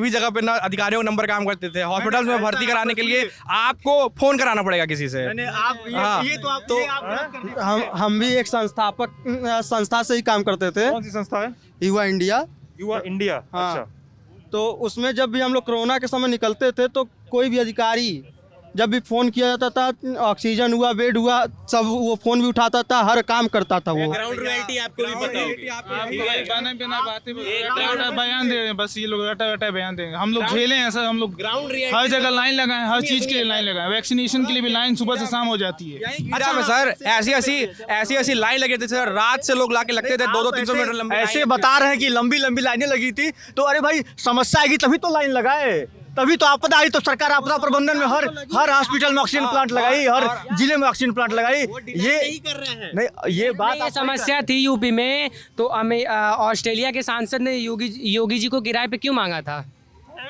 जगह पे ना अधिकारियों के नंबर काम करते थे। हॉस्पिटल में भर्ती कराने के लिए आपको फोन कराना पड़ेगा किसी से। हम भी एक संस्था से ही काम करते थे। कौन सी संस्था है? युवा इंडिया। युवा इंडिया, हाँ। अच्छा। तो उसमें जब भी हम लोग कोरोना के समय निकलते थे तो कोई भी अधिकारी जब भी फोन किया जाता था, ऑक्सीजन हुआ, बेड हुआ, सब वो फोन भी उठाता था, हर काम करता था वो। ग्राउंड रियलिटी आपको भी पता होगी। बयान दे रहे हैं, बस ये लोग रटा बयान देंगे। हम लोग झेले हैं सर, हम लोग हर जगह लाइन लगाए, हर चीज के लिए लाइन लगाए। वैक्सीनेशन के लिए भी लाइन सुबह से शाम हो जाती है। अच्छा में सर ऐसी लाइन लगे थे सर, रात से लोग लाके लगते थे 200-300 मीटर लंबी। ऐसे बता रहे हैं कि लंबी लाइनें लगी थी, तो अरे भाई समस्या आएगी तभी तो लाइन लगाए। तभी तो आपदा आई, तो सरकार आपदा प्रबंधन में हर हॉस्पिटल में ऑक्सीजन प्लांट लगाई, हर जिले में ऑक्सीजन प्लांट लगाई। ये कर रहे हैं। नहीं, ये बात ये समस्या थी यूपी में, तो हमें ऑस्ट्रेलिया के सांसद ने योगी जी को किराए पे क्यों मांगा था?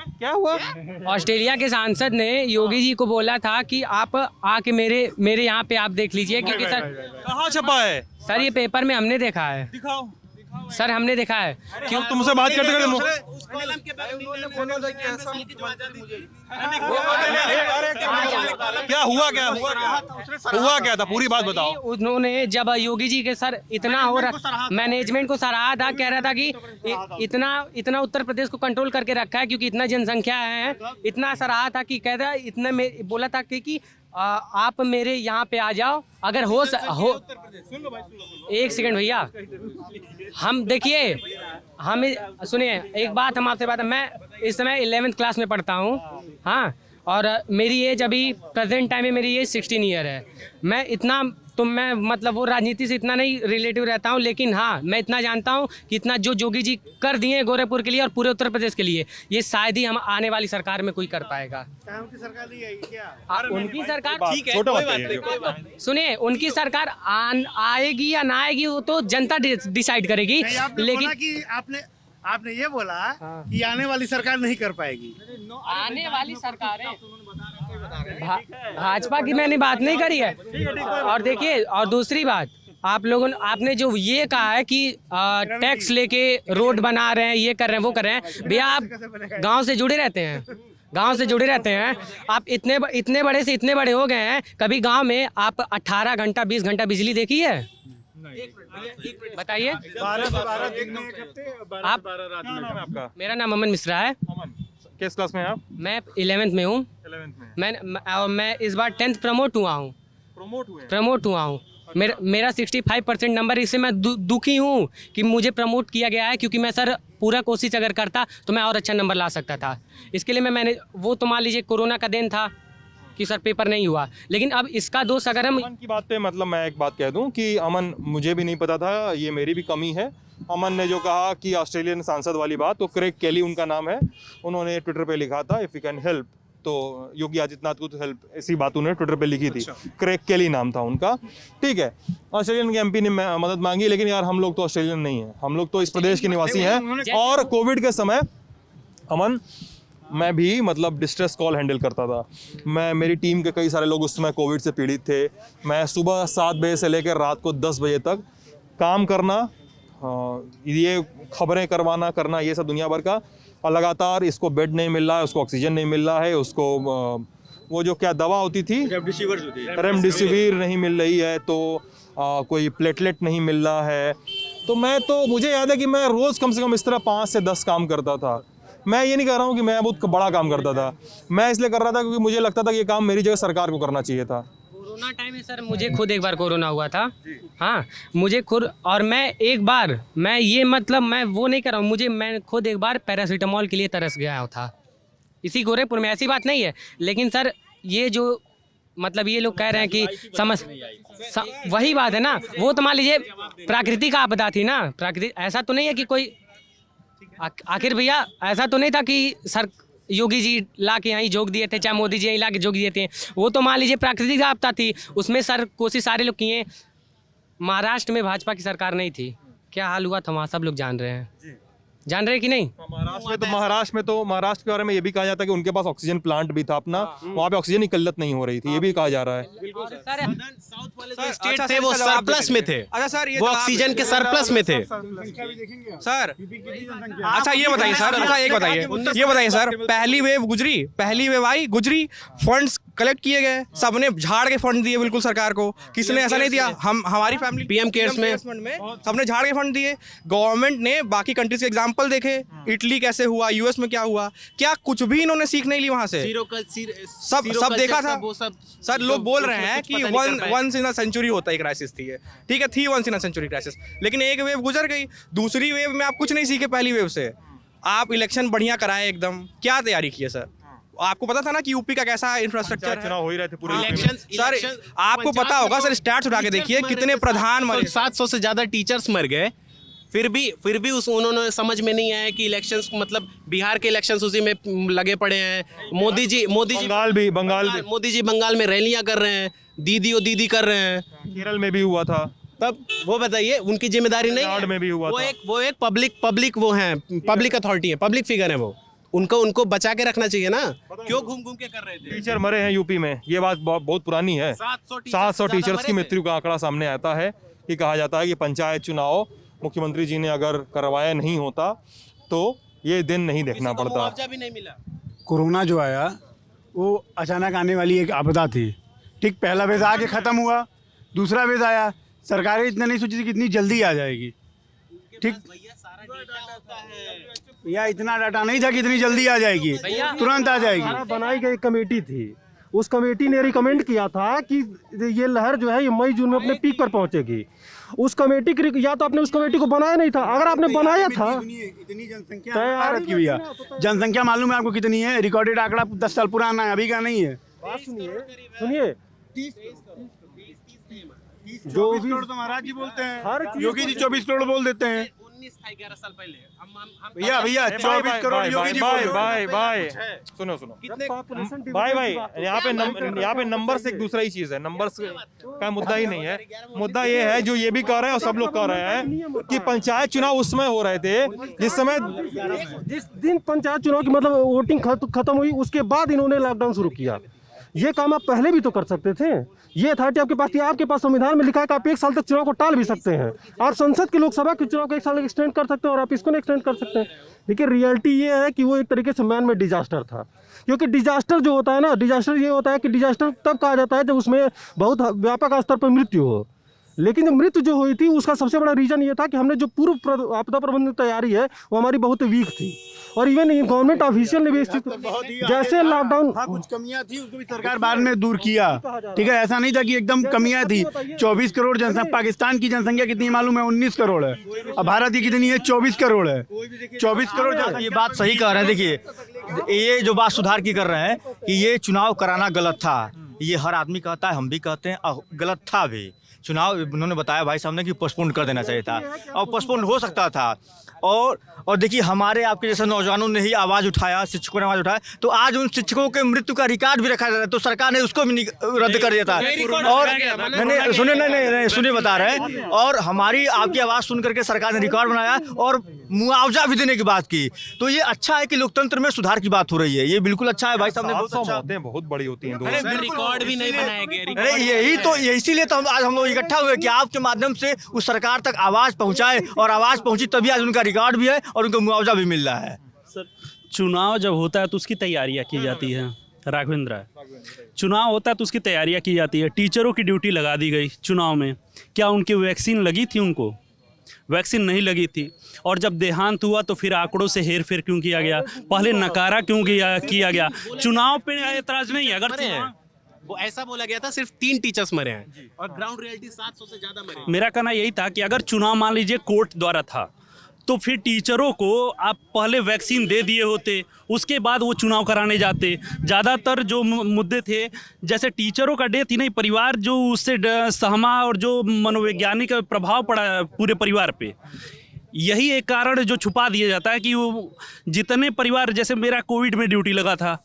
क्या हुआ? ऑस्ट्रेलिया के सांसद ने योगी जी को बोला था कि आप आके मेरे यहाँ पे आप देख लीजिए, क्योंकि सर कहाँ छपा है? सर ये पेपर में हमने देखा है, दिखाओ। सर हमने देखा है। क्यों तुमसे बात करते करते क्या हुआ? हुआ क्या था? पूरी बात बताओ। उन्होंने जब योगी जी के सर इतना हो रहा, मैनेजमेंट को सराहा था, कह रहा था कि इतना उत्तर प्रदेश को कंट्रोल करके रखा है क्योंकि इतना जनसंख्या है, इतना सराहा था कि कहता इतना बोला था कि आप मेरे यहाँ पे आ जाओ, अगर हो एक सेकंड भैया, हम देखिए, हम सुनिए एक बात, हम आपसे बात है, मैं इस समय 11th क्लास में पढ़ता हूँ, हाँ, और मेरी एज अभी प्रेजेंट टाइम में मेरी एज 16 ईयर है। मैं इतना तो मैं मतलब वो राजनीति से इतना नहीं रिलेटिव रहता हूँ, लेकिन हाँ मैं इतना जानता हूँ कि इतना जो योगी जी कर दिए गोरखपुर के लिए और पूरे उत्तर प्रदेश के लिए, ये शायद ही हम आने वाली सरकार में कोई कर पाएगा। उनकी सरकार नहीं आई क्या? उनकी सरकार ठीक है, छोटा कोई बात बात नहीं। सुनिए, उनकी सरकार आएगी या ना आएगी वो तो जनता डिसाइड करेगी, लेकिन कि आपने ये बोला कि आने वाली सरकार नहीं कर पाएगी। आने वाली सरकार है भाजपा की, मैंने बात नहीं करी है। और देखिए, और दूसरी बात, आप लोगों आपने जो ये कहा है कि टैक्स लेके रोड बना रहे हैं, ये कर रहे हैं, वो कर रहे हैं, भैया आप गांव से जुड़े रहते हैं, गांव से जुड़े रहते हैं, आप इतने बड़े से इतने बड़े हो गए हैं, कभी गांव में आप 18 घंटा 20 घंटा बिजली देखी है? बताइए। आपका? मेरा नाम अमन मिश्रा है। किस क्लास में आप? मैं 11th में हूँ। 11th में। मैं इस बार 10th प्रमोट हुआ हूँ। प्रमोट हुआ हूँ। मेरा 65% नंबर, इससे मैं दुखी हूँ कि मुझे प्रमोट किया गया है, क्योंकि मैं सर पूरा कोशिश अगर करता तो मैं और अच्छा नंबर ला सकता था। इसके लिए मैंने वो तो मान लीजिए कोरोना का दिन था कि सर पेपर नहीं हुआ, लेकिन अब इसका दोष अगर हम अमन की बात पे, मतलब मैं एक बात कह दूं कि अमन, मुझे भी नहीं पता था, ये मेरी भी कमी है। अमन ने जो कहा कि ऑस्ट्रेलियन सांसद वाली बात, तो क्रेग केली उनका नाम है, उन्होंने ट्विटर पे लिखा था इफ़ यू कैन हेल्प, तो योगी आदित्यनाथ को तो हेल्प, ऐसी बात उन्होंने ट्विटर पे लिखी थी। क्रेग केली नाम था उनका, ठीक है। ऑस्ट्रेलियन के एमपी ने मदद मांगी, लेकिन यार हम लोग तो ऑस्ट्रेलियन नहीं हैं, हम लोग तो इस प्रदेश के निवासी हैं। और कोविड के समय अमन, मैं भी मतलब डिस्ट्रेस कॉल हैंडल करता था। मेरी टीम के कई सारे लोग उस समय कोविड से पीड़ित थे। मैं सुबह 7 बजे से लेकर रात को 10 बजे तक काम करना, ये खबरें करना, ये सब दुनिया भर का, और लगातार इसको बेड नहीं मिल रहा है, उसको ऑक्सीजन नहीं मिल रहा है, उसको वो जो क्या दवा होती थी रेमडेसिविर नहीं मिल रही है, तो कोई प्लेटलेट नहीं मिल रहा है। तो मुझे याद है कि मैं रोज़ कम से कम इस तरह 5 से 10 काम करता था। मैं ये नहीं कर रहा हूँ कि मैं बहुत बड़ा काम करता था, मैं इसलिए कर रहा था क्योंकि मुझे लगता था कि ये काम मेरी जगह सरकार को करना चाहिए था। कोरोना टाइम में सर मुझे खुद एक बार कोरोना हुआ था, हाँ मुझे खुद, और मैं एक बार, मैं ये मतलब मैं वो नहीं कर रहा हूँ, मैं खुद एक बार पैरासीटामोल के लिए तरस गया था इसी गोरखपुर में। ऐसी बात नहीं है, लेकिन सर ये जो मतलब ये लोग कह रहे हैं कि वही बात है ना, वो तो मान लीजिए प्राकृतिक आपदा थी ना, प्राकृतिक, ऐसा तो नहीं है कि कोई आखिर भैया ऐसा तो नहीं था कि सर योगी जी ला के यहीं जोक दिए थे, चाहे मोदी जी यहीं ला के जोक दिए थे, वो तो मान लीजिए प्राकृतिक आपदा थी, उसमें सर कोशिश सारे लोग किए। महाराष्ट्र में भाजपा की सरकार नहीं थी, क्या हाल हुआ था वहाँ सब लोग जान रहे हैं, जान रहे कि नहीं? महाराष्ट्र के बारे में ये भी कहा जाता है कि उनके पास ऑक्सीजन प्लांट भी था अपना, वहाँ पे ऑक्सीजन की किल्लत नहीं हो रही थी, ये भी कहा जा रहा है। स्टेट थे वो सरप्लस में थे। अच्छा सर, वो ऑक्सीजन के सरप्लस में थे सर। अच्छा ये बताइए सर, अच्छा एक बताइए, ये बताइए सर, पहली वेव आई, गुजरी, फंड्स कलेक्ट किए गए, सबने झाड़ के फंड दिए बिल्कुल सरकार को, किसी ने ऐसा नहीं दिया। हमारी फैमिली पीएम केयर्स में सबने झाड़ के फंड दिए। गवर्नमेंट ने बाकी कंट्रीज के एग्जांपल देखे, इटली कैसे हुआ, यूएस में क्या हुआ, क्या कुछ भी इन्होंने सीख नहीं ली वहां से? सब देखा था सर। लोग बोल रहे हैं कि वंस इन अ सेंचुरी होता है क्राइसिस थी, ठीक है, थी once in a century crisis, लेकिन एक वेव गुजर गई, दूसरी वेव में आप कुछ नहीं सीखे पहली वेव से। आप इलेक्शन बढ़िया कराए एकदम, क्या तैयारी की है सर? आपको पता था ना कि यूपी का कैसा इंफ्रास्ट्रक्चर चुनाव हो ही रहे थे पूरे सर, आपको पता होगा सर, स्टैट्स उठा के देखिए कितने प्रधान मरे। 700 से ज्यादा टीचर्स मर गए, फिर भी उस उन्होंने समझ में नहीं आया कि इलेक्शंस मतलब बिहार के इलेक्शंस उसी में लगे पड़े हैं। मोदी जी मोदी जी बंगाल में रैलियां कर रहे हैं, दीदी ओ दीदी कर रहे हैं। केरल में भी हुआ था, तब वो बताइए उनकी जिम्मेदारी नहीं तमिलनाडु में भी हुआ था। वो एक पब्लिक वो हैं, पब्लिक अथॉरिटी है, पब्लिक फिगर है वो। उनको बचा के रखना चाहिए ना, क्यों घूम घूम के कर रहे थे। टीचर मरे हैं यूपी में, ये बात बहुत पुरानी है। 700 टीचर्स की मृत्यु का आंकड़ा सामने आता है। कि कहा जाता है कि पंचायत चुनाव मुख्यमंत्री जी ने अगर करवाया नहीं होता तो ये दिन नहीं देखना पड़ता। मुआवजा भी नहीं मिला। कोरोना जो आया वो अचानक आने वाली एक आपदा थी। ठीक, पहला वेव आके ख़त्म हुआ, दूसरा वेव आया, सरकारें इतना नहीं सोची थी कि इतनी जल्दी आ जाएगी। ठीक, भैया इतना डाटा नहीं था कि इतनी जल्दी आ जाएगी, तुरंत आ जाएगी। बनाई गई कमेटी थी, उस कमेटी ने रिकमेंड किया था कि ये लहर जो है ये मई जून में अपने पीक पर पहुंचेगी। उस कमेटी की या तो आपने उस कमेटी को बनाया नहीं था, अगर आपने बनाया था। इतनी जनसंख्या भारत की भैया, जनसंख्या मालूम है आपको कितनी है? रिकॉर्डेड आंकड़ा 10 साल पुराना है, अभी का नहीं है। सुनिए, जो 24 करोड़ तो महाराज जी बोलते हैं, योगी जी 24 करोड़ बोल देते हैं। 11 साल पहले भैया 24 करोड़ योगी जी भाई सुनो भाई यहाँ पे नंबर से एक दूसरा ही चीज है। नंबर का मुद्दा ही नहीं है। मुद्दा ये है जो ये भी कह रहे हैं और सब लोग कह रहे हैं कि पंचायत चुनाव उस समय हो रहे थे जिस दिन पंचायत चुनाव की मतलब वोटिंग खत्म हुई, उसके बाद इन्होंने लॉकडाउन शुरू किया। ये काम आप पहले भी तो कर सकते थे। ये अथॉरिटी आपके पास संविधान में लिखा है कि आप 1 साल तक चुनाव को टाल भी सकते हैं। आप संसद के लोकसभा के चुनाव को 1 साल एक्सटेंड कर सकते हैं और आप इसको नहीं एक्सटेंड कर सकते हैं। लेकिन रियलिटी ये है कि वो एक तरीके से मैन मेड डिजास्टर था। क्योंकि डिजास्टर जो होता है ना, डिजास्टर ये होता है कि डिजास्टर तब कहा जाता है जब उसमें बहुत व्यापक स्तर पर मृत्यु हो। लेकिन जो मृत्यु जो हुई थी उसका सबसे बड़ा रीजन ये था कि हमने जो पूर्व आपदा प्रबंधन तैयारी है वो हमारी बहुत वीक थी। और इवन गवर्नमेंट ऑफिशियल ने भी जैसे लॉकडाउन कुछ कमियां थी उसको भी सरकार बाद में दूर किया। ठीक है, ऐसा नहीं था कि एकदम कमियां थी। 24 करोड़ जनसंख्या, पाकिस्तान की जनसंख्या कितनी मालूम है? 19 करोड़ है। अब भारत की कितनी है? 24 करोड़ है। 24 करोड़। ये बात सही कह रहे हैं। देखिए ये जो बात सुधार की कर रहे हैं कि ये चुनाव कराना गलत था, ये हर आदमी कहता है, हम भी कहते हैं, गलत था भी। चुनाव उन्होंने बताया भाई साहब ने कि पोस्टपोन कर देना चाहिए था और पोस्टपोन हो सकता था। और देखिए हमारे आपके जैसे नौजवानों ने ही आवाज़ उठाया, शिक्षकों ने आवाज़ उठाया, तो आज उन शिक्षकों के मृत्यु का रिकॉर्ड भी रखा जाता है, तो सरकार ने उसको भी रद्द कर दिया था। और नहीं सुनिए बता रहे हैं। और हमारी आपकी आवाज़ सुन करके सरकार ने रिकॉर्ड बनाया और मुआवजा भी देने की बात की। तो ये अच्छा है कि लोकतंत्र में सुधार की बात हो रही है। ये बिल्कुल अच्छा है भाई साहब ने। बहुत बड़ी होती है, रिकॉर्ड भी नहीं बनाया गया। यही तो इसीलिए तो आज हम लोग इकट्ठा हुए कि आपके माध्यम से उस सरकार तक आवाज़ पहुँचाए, और आवाज़ पहुँची तभी आज उनका रिकॉर्ड भी है और उनको मुआवजा भी मिल रहा है। सर, चुनाव जब होता है तो उसकी तैयारियां की जाती है। राघवेंद्र, चुनाव होता है तो उसकी तैयारियां की जाती है। टीचरों की ड्यूटी लगा दी गई चुनाव में। क्या उनकी वैक्सीन लगी थी? उनको वैक्सीन नहीं लगी थी। और जब देहांत हुआ तो फिर आंकड़ों से हेर फेर क्यों किया गया? पहले नकारा क्यों किया गया? चुनाव पे एतराज नहीं है। अगर वो ऐसा बोला गया था सिर्फ 3 टीचर्स मरे हैं और ग्राउंड रियलिटी 700 से ज्यादा मरे। मेरा कहना यही था कि अगर चुनाव मान लीजिए कोर्ट द्वारा था तो फिर टीचरों को आप पहले वैक्सीन दे दिए होते, उसके बाद वो चुनाव कराने जाते। ज़्यादातर जो मुद्दे थे, जैसे टीचरों का डेथ ही नहीं, परिवार जो उससे सहमा और जो मनोवैज्ञानिक प्रभाव पड़ा पूरे परिवार पे, यही एक कारण जो छुपा दिया जाता है कि वो जितने परिवार, जैसे मेरा कोविड में ड्यूटी लगा था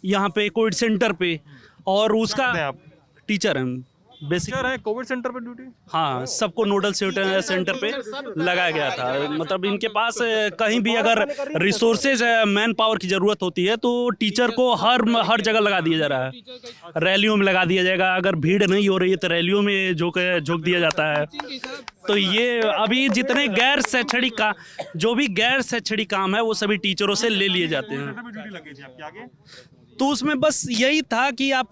यहाँ पे कोविड सेंटर पे, और उसका टीचर हैं, बेसिक है कोविड सेंटर पे ड्यूटी। हाँ, सबको नोडल सेंटर पे लगाया गया था। मतलब इनके पास कहीं भी अगर रिसोर्सेज मैन पावर की ज़रूरत होती है तो टीचर को हर जगह लगा दिया जा रहा है। रैलियों में लगा दिया जाएगा, अगर भीड़ नहीं हो रही है तो रैलियों में झोंक दिया जाता है। तो ये अभी जितने गैर शैक्षणिक का जो भी गैर शैक्षणिक काम है वो सभी टीचरों से ले लिए जाते हैं। तो उसमें बस यही था कि आप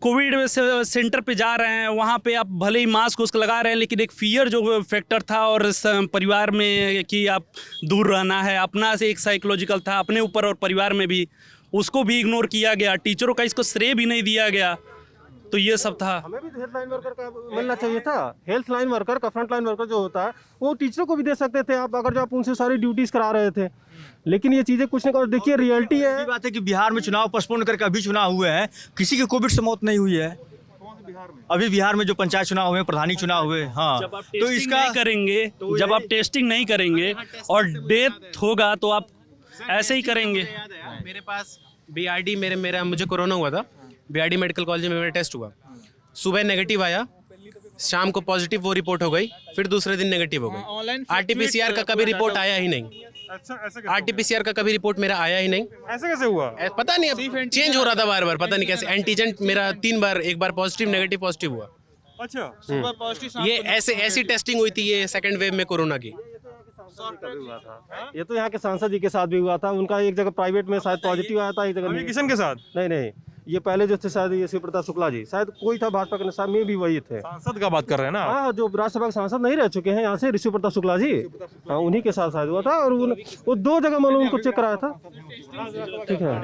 कोविड सेंटर पे जा रहे हैं, वहाँ पे आप भले ही मास्क उसको लगा रहे हैं, लेकिन एक फियर जो फैक्टर था और परिवार में कि आप दूर रहना है, अपना से एक साइकोलॉजिकल था अपने ऊपर और परिवार में भी, उसको भी इग्नोर किया गया। टीचरों का इसको श्रेय भी नहीं दिया गया। तो ये सब था। हमें भी हेल्थ लाइन वर्कर का मिलना चाहिए था। हेल्थ लाइन वर्कर का, फ्रंट लाइन वर्कर जो होता है वो टीचरों को भी दे सकते थे आप, अगर जो आप उनसे सारी ड्यूटीज करा रहे थे। लेकिन ये चीज़ें कुछ नहीं कर। देखिए रियलिटी है, बात है कि बिहार में चुनाव पोस्टपोन करके अभी चुनाव हुए हैं, किसी की कोविड से मौत नहीं हुई है। अभी बिहार में जो पंचायत चुनाव हुए, प्रधानी चुनाव हुए, हाँ, तो इसका करेंगे, जब आप टेस्टिंग नहीं करेंगे और डेथ होगा तो आप ऐसे ही करेंगे। मेरे पास बीआरडी मुझे कोरोना हुआ था, बीआरडी मेडिकल कॉलेज में मेरा टेस्ट हुआ, सुबह नेगेटिव आया, शाम को पॉजिटिव वो रिपोर्ट हो गई, फिर दूसरे दिन नेगेटिव हो गई। आरटीपीसीआर का कभी रिपोर्ट आया ही नहीं। अच्छा, ऐसे आरटीपीसीआर का कभी रिपोर्ट मेरा आया ही नहीं। ऐसे कैसे हुआ? पता नहीं, अब चेंज हो रहा था बार बार, पता नहीं कैसे। एंटीजन मेरा 3 बार, एक बार पॉजिटिव नेगेटिव पॉजिटिव हुआ। अच्छा, सुबह पॉजिटिव, ये ऐसी टेस्टिंग हुई थी ये सेकंड वेव में कोरोना की। ये तो यहाँ के सांसद जी के साथ भी हुआ था, उनका एक जगह प्राइवेट में शायद पॉजिटिव आया था, एक जगह किशन के साथ नहीं, ये पहले जो थे शायद ये शिव प्रताप शुक्ला जी, शायद कोई था भाजपा के साथ में भी वही थे। सांसद का बात कर रहे हैं ना? हाँ, जो राज्यसभा के सांसद नहीं रह चुके हैं यहाँ से, ऋषि प्रताप शुक्ला जी, हाँ, उन्हीं के साथ शायद हुआ था। और वो 2 जगह मतलब उनको चेक कराया था। ठीक है,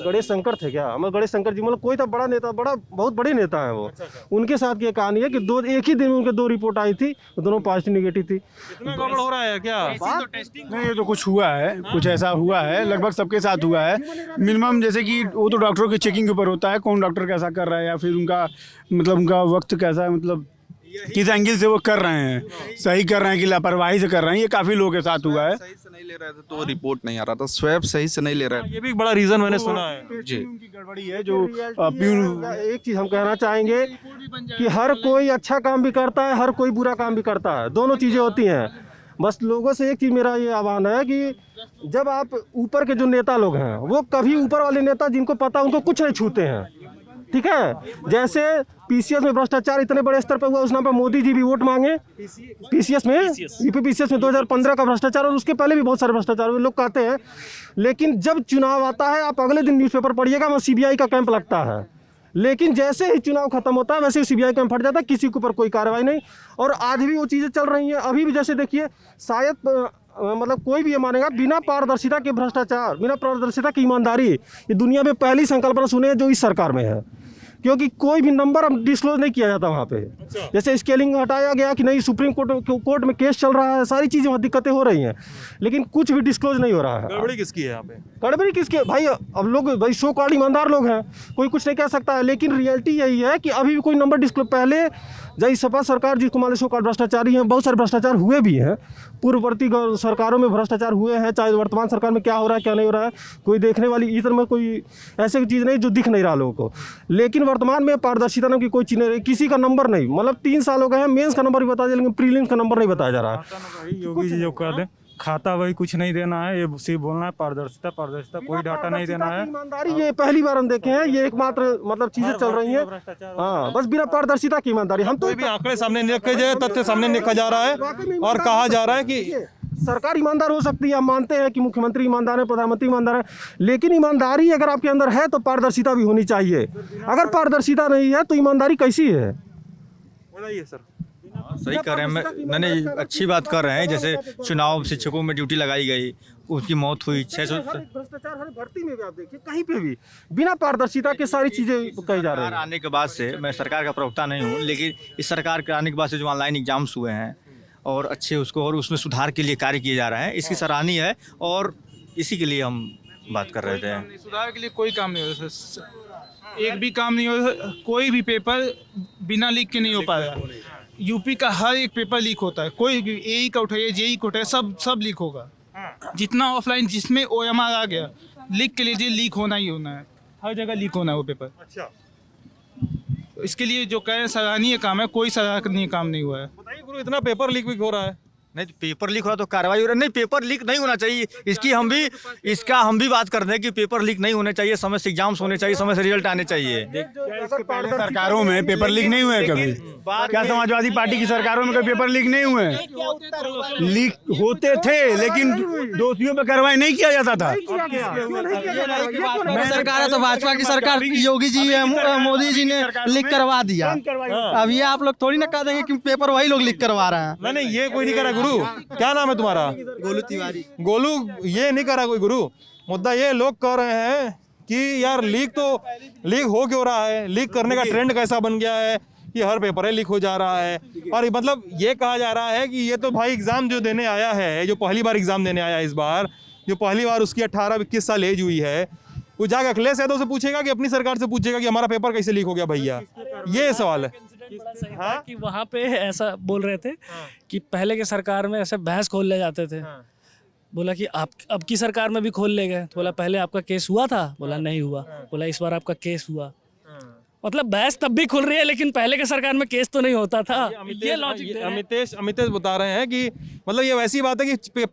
गणेश शंकर थे क्या? मतलब गणेश शंकर जी, मतलब कोई था बड़ा नेता, बहुत बड़े नेता है वो। उनके साथ की कहानी है कि एक ही दिन में उनके 2 रिपोर्ट आई थी, दोनों पॉजिटिव निगेटिव थी। गड़बड़ हो रहा है क्या? नहीं, ये तो कुछ हुआ है, कुछ ऐसा हुआ है, लगभग सबके साथ हुआ है। मिनिमम जैसे कि वो तो डॉक्टरों की चेकिंग के ऊपर होता है, कौन डॉक्टर कैसा कर रहा है, या फिर उनका मतलब उनका वक्त कैसा है, मतलब किस एंगल से वो कर रहे हैं, सही कर रहे हैं कि लापरवाही से कर रहे हैं। ये काफी लोगों के साथ हुआ है। सही से नहीं ले रहे थे तो रिपोर्ट नहीं आ रहा था, स्वैब सही से नहीं ले रहे थे। ये भी एक बड़ा रीजन मैंने सुना है जी। उनकी गड़बड़ी है जो प्यून। एक चीज हम कहना चाहेंगे कि हर कोई अच्छा काम भी करता है, हर कोई बुरा काम भी करता है, दोनों चीजें होती हैं। बस लोगों से एक चीज मेरा ये आह्वान है कि जब आप ऊपर के जो नेता लोग हैं, वो कभी ऊपर वाले नेता जिनको पता उनको कुछ नहीं छूते हैं। ठीक है, जैसे पीसीएस में भ्रष्टाचार इतने बड़े स्तर पर हुआ, उस नाम पर मोदी जी भी वोट मांगे। पीसीएस में, यूपी पीसीएस में 2015 का भ्रष्टाचार, और उसके पहले भी बहुत सारे भ्रष्टाचार हुए, लोग कहते हैं। लेकिन जब चुनाव आता है, आप अगले दिन न्यूज़पेपर पढ़िएगा, वहाँ सीबीआई का कैंप लगता है। लेकिन जैसे ही चुनाव खत्म होता है, वैसे ही सीबीआई कैंप फट जाता है, किसी के ऊपर कोई कार्रवाई नहीं। और आज भी वो चीज़ें चल रही हैं। अभी भी जैसे देखिए, शायद मतलब कोई भी ये मानेगा, बिना पारदर्शिता के भ्रष्टाचार, बिना पारदर्शिता की ईमानदारी, ये दुनिया में पहली संकल्पना सुने हैं जो इस सरकार में है। क्योंकि कोई भी नंबर अब डिस्क्लोज नहीं किया जाता वहाँ पे। जैसे स्केलिंग हटाया गया कि नहीं, सुप्रीम कोर्ट में केस चल रहा है, सारी चीज़ें वहाँ दिक्कतें हो रही हैं, लेकिन कुछ भी डिस्क्लोज नहीं हो रहा है। गड़बड़ी किसकी है यहाँ पे? गड़बड़ी किसकी है भाई? अब लोग भाई सो कॉल्ड ईमानदार लोग हैं, कोई कुछ नहीं कह सकता है, लेकिन रियलिटी यही है कि अभी भी कोई नंबर डिस्क्लोज, पहले जब सपा सरकार जिसको मान लो सो कॉल्ड भ्रष्टाचारी हैं, बहुत सारे भ्रष्टाचार हुए भी हैं, पूर्ववर्ती सरकारों में भ्रष्टाचार हुए हैं, चाहे वर्तमान सरकार में क्या हो रहा है क्या नहीं हो रहा है, कोई देखने वाली इधर में कोई ऐसी चीज़ नहीं जो दिख नहीं रहा लोगों को। लेकिन वर्तमान में पारदर्शिता नाम की कोई चीज़ नहीं, किसी का नंबर नहीं, मतलब 3 साल हो गए हैं, मेंस का नंबर भी बता दिया, लेकिन प्रीलिम्स का नंबर नहीं बताया जा रहा है। योगी जी जो कर दें, खाता वही कुछ नहीं देना है, ये सिर्फ बोलना है पारदर्शिता, कोई डाटा नहीं देना है। ईमानदारी ये पहली बार हम देखे हैं, ये एकमात्र मतलब चीजें चल रही हैं। हाँ, बस बिना पारदर्शिता की ईमानदारी। हम तो भी आंकड़े सामने नहीं रखे जाए, तथ्य सामने नहीं रखा जा रहा है और कहा जा रहा है कि सरकार ईमानदार हो सकती है, हम मानते हैं कि मुख्यमंत्री ईमानदार है, प्रधानमंत्री ईमानदार है, लेकिन ईमानदारी अगर आपके अंदर है तो पारदर्शिता भी होनी चाहिए। अगर पारदर्शिता नहीं है तो ईमानदारी कैसी है? बताइए सर। सही कर रहे हैं, नहीं अच्छी बात कर रहे हैं। जैसे चुनाव शिक्षकों में ड्यूटी लगाई गई, उसकी मौत हुई, 600 भ्रष्टाचार हर भर्ती में भी आप देखिए, कहीं पे भी बिना पारदर्शिता के सारी चीजें कही जा रही हैं। आने के बाद से, मैं सरकार का प्रवक्ता नहीं हूँ, लेकिन इस सरकार के आने के बाद से जो ऑनलाइन एग्जाम्स हुए हैं और अच्छे उसको, और उसमें सुधार के लिए कार्य किए जा रहे हैं, इसकी सराहनीय है और इसी के लिए हम बात कर रहे थे। सुधार के लिए कोई काम नहीं हो रहा, एक भी काम नहीं हो रहा, कोई भी पेपर बिना लीक के नहीं हो पा रहा। यूपी का हर एक पेपर लीक होता है, कोई भी एई का उठाइए, जेई का उठाइए, सब लीक होगा। जितना ऑफलाइन जिसमें OMR आ गया, लीक के लिए लीक होना ही होना है, हर जगह लीक होना है वो पेपर। अच्छा, इसके लिए जो कहें सराहनीय काम है, कोई सराहनीय काम नहीं हुआ है। बताइए गुरु, इतना पेपर लीक भी हो रहा है? नहीं, पेपर लीक हो रहा तो कार्रवाई हो रहा है। नहीं, पेपर लीक नहीं होना चाहिए, इसका हम भी बात करते हैं कि पेपर लीक नहीं होने चाहिए, समय से एग्जाम्स होने चाहिए, समय से रिजल्ट आने चाहिए। सरकारों में पेपर लीक नहीं हुए कभी? क्या समाजवादी पार्टी की सरकारों में कभी पेपर लीक नहीं हुए? लीक होते थे, लेकिन दोषियों पर कार्रवाई नहीं किया जाता था। सरकार है तो भाजपा की सरकार, योगी जी मोदी जी ने लीक करवा दिया। अब ये आप लोग थोड़ी ना कह देंगे कि पेपर वही लोग लीक करवा रहे हैं। नहीं, ये कोई नहीं करा गुरु। क्या नाम है तुम्हारा? गोलू तिवारी। गोलू, ये नहीं करा कोई गुरु। मुद्दा ये लोग कह रहे हैं कि यार लीक हो क्यों रहा है, लीक करने का ट्रेंड कैसा बन गया है कि हर पेपर लीक हो जा रहा है। और मतलब ये कहा जा रहा है कि ये तो भाई एग्जाम जो देने आया है, जो पहली बार एग्जाम देने आया है इस बार, जो पहली बार उसकी 18-21 साल एज हुई है, वो जाकर अखिलेश यादव से पूछेगा कि अपनी सरकार से पूछेगा कि हमारा पेपर कैसे लीक हो गया भैया, ये सवाल है। हाँ? कि वहाँ पे ऐसा बोल रहे थे कि पहले के सरकार में ऐसे भैंस खोल ले जाते थे। बोला कि आप अब की सरकार में भी खोल ले गए। तो बोला पहले आपका केस हुआ था? बोला नहीं हुआ। बोला इस बार आपका केस हुआ। मतलब भैंस तब भी खुल रही है लेकिन पहले के सरकार में केस तो नहीं होता था। ये लॉजिक अमितेश बता रहे हैं कि मतलब ये वैसी बात है कि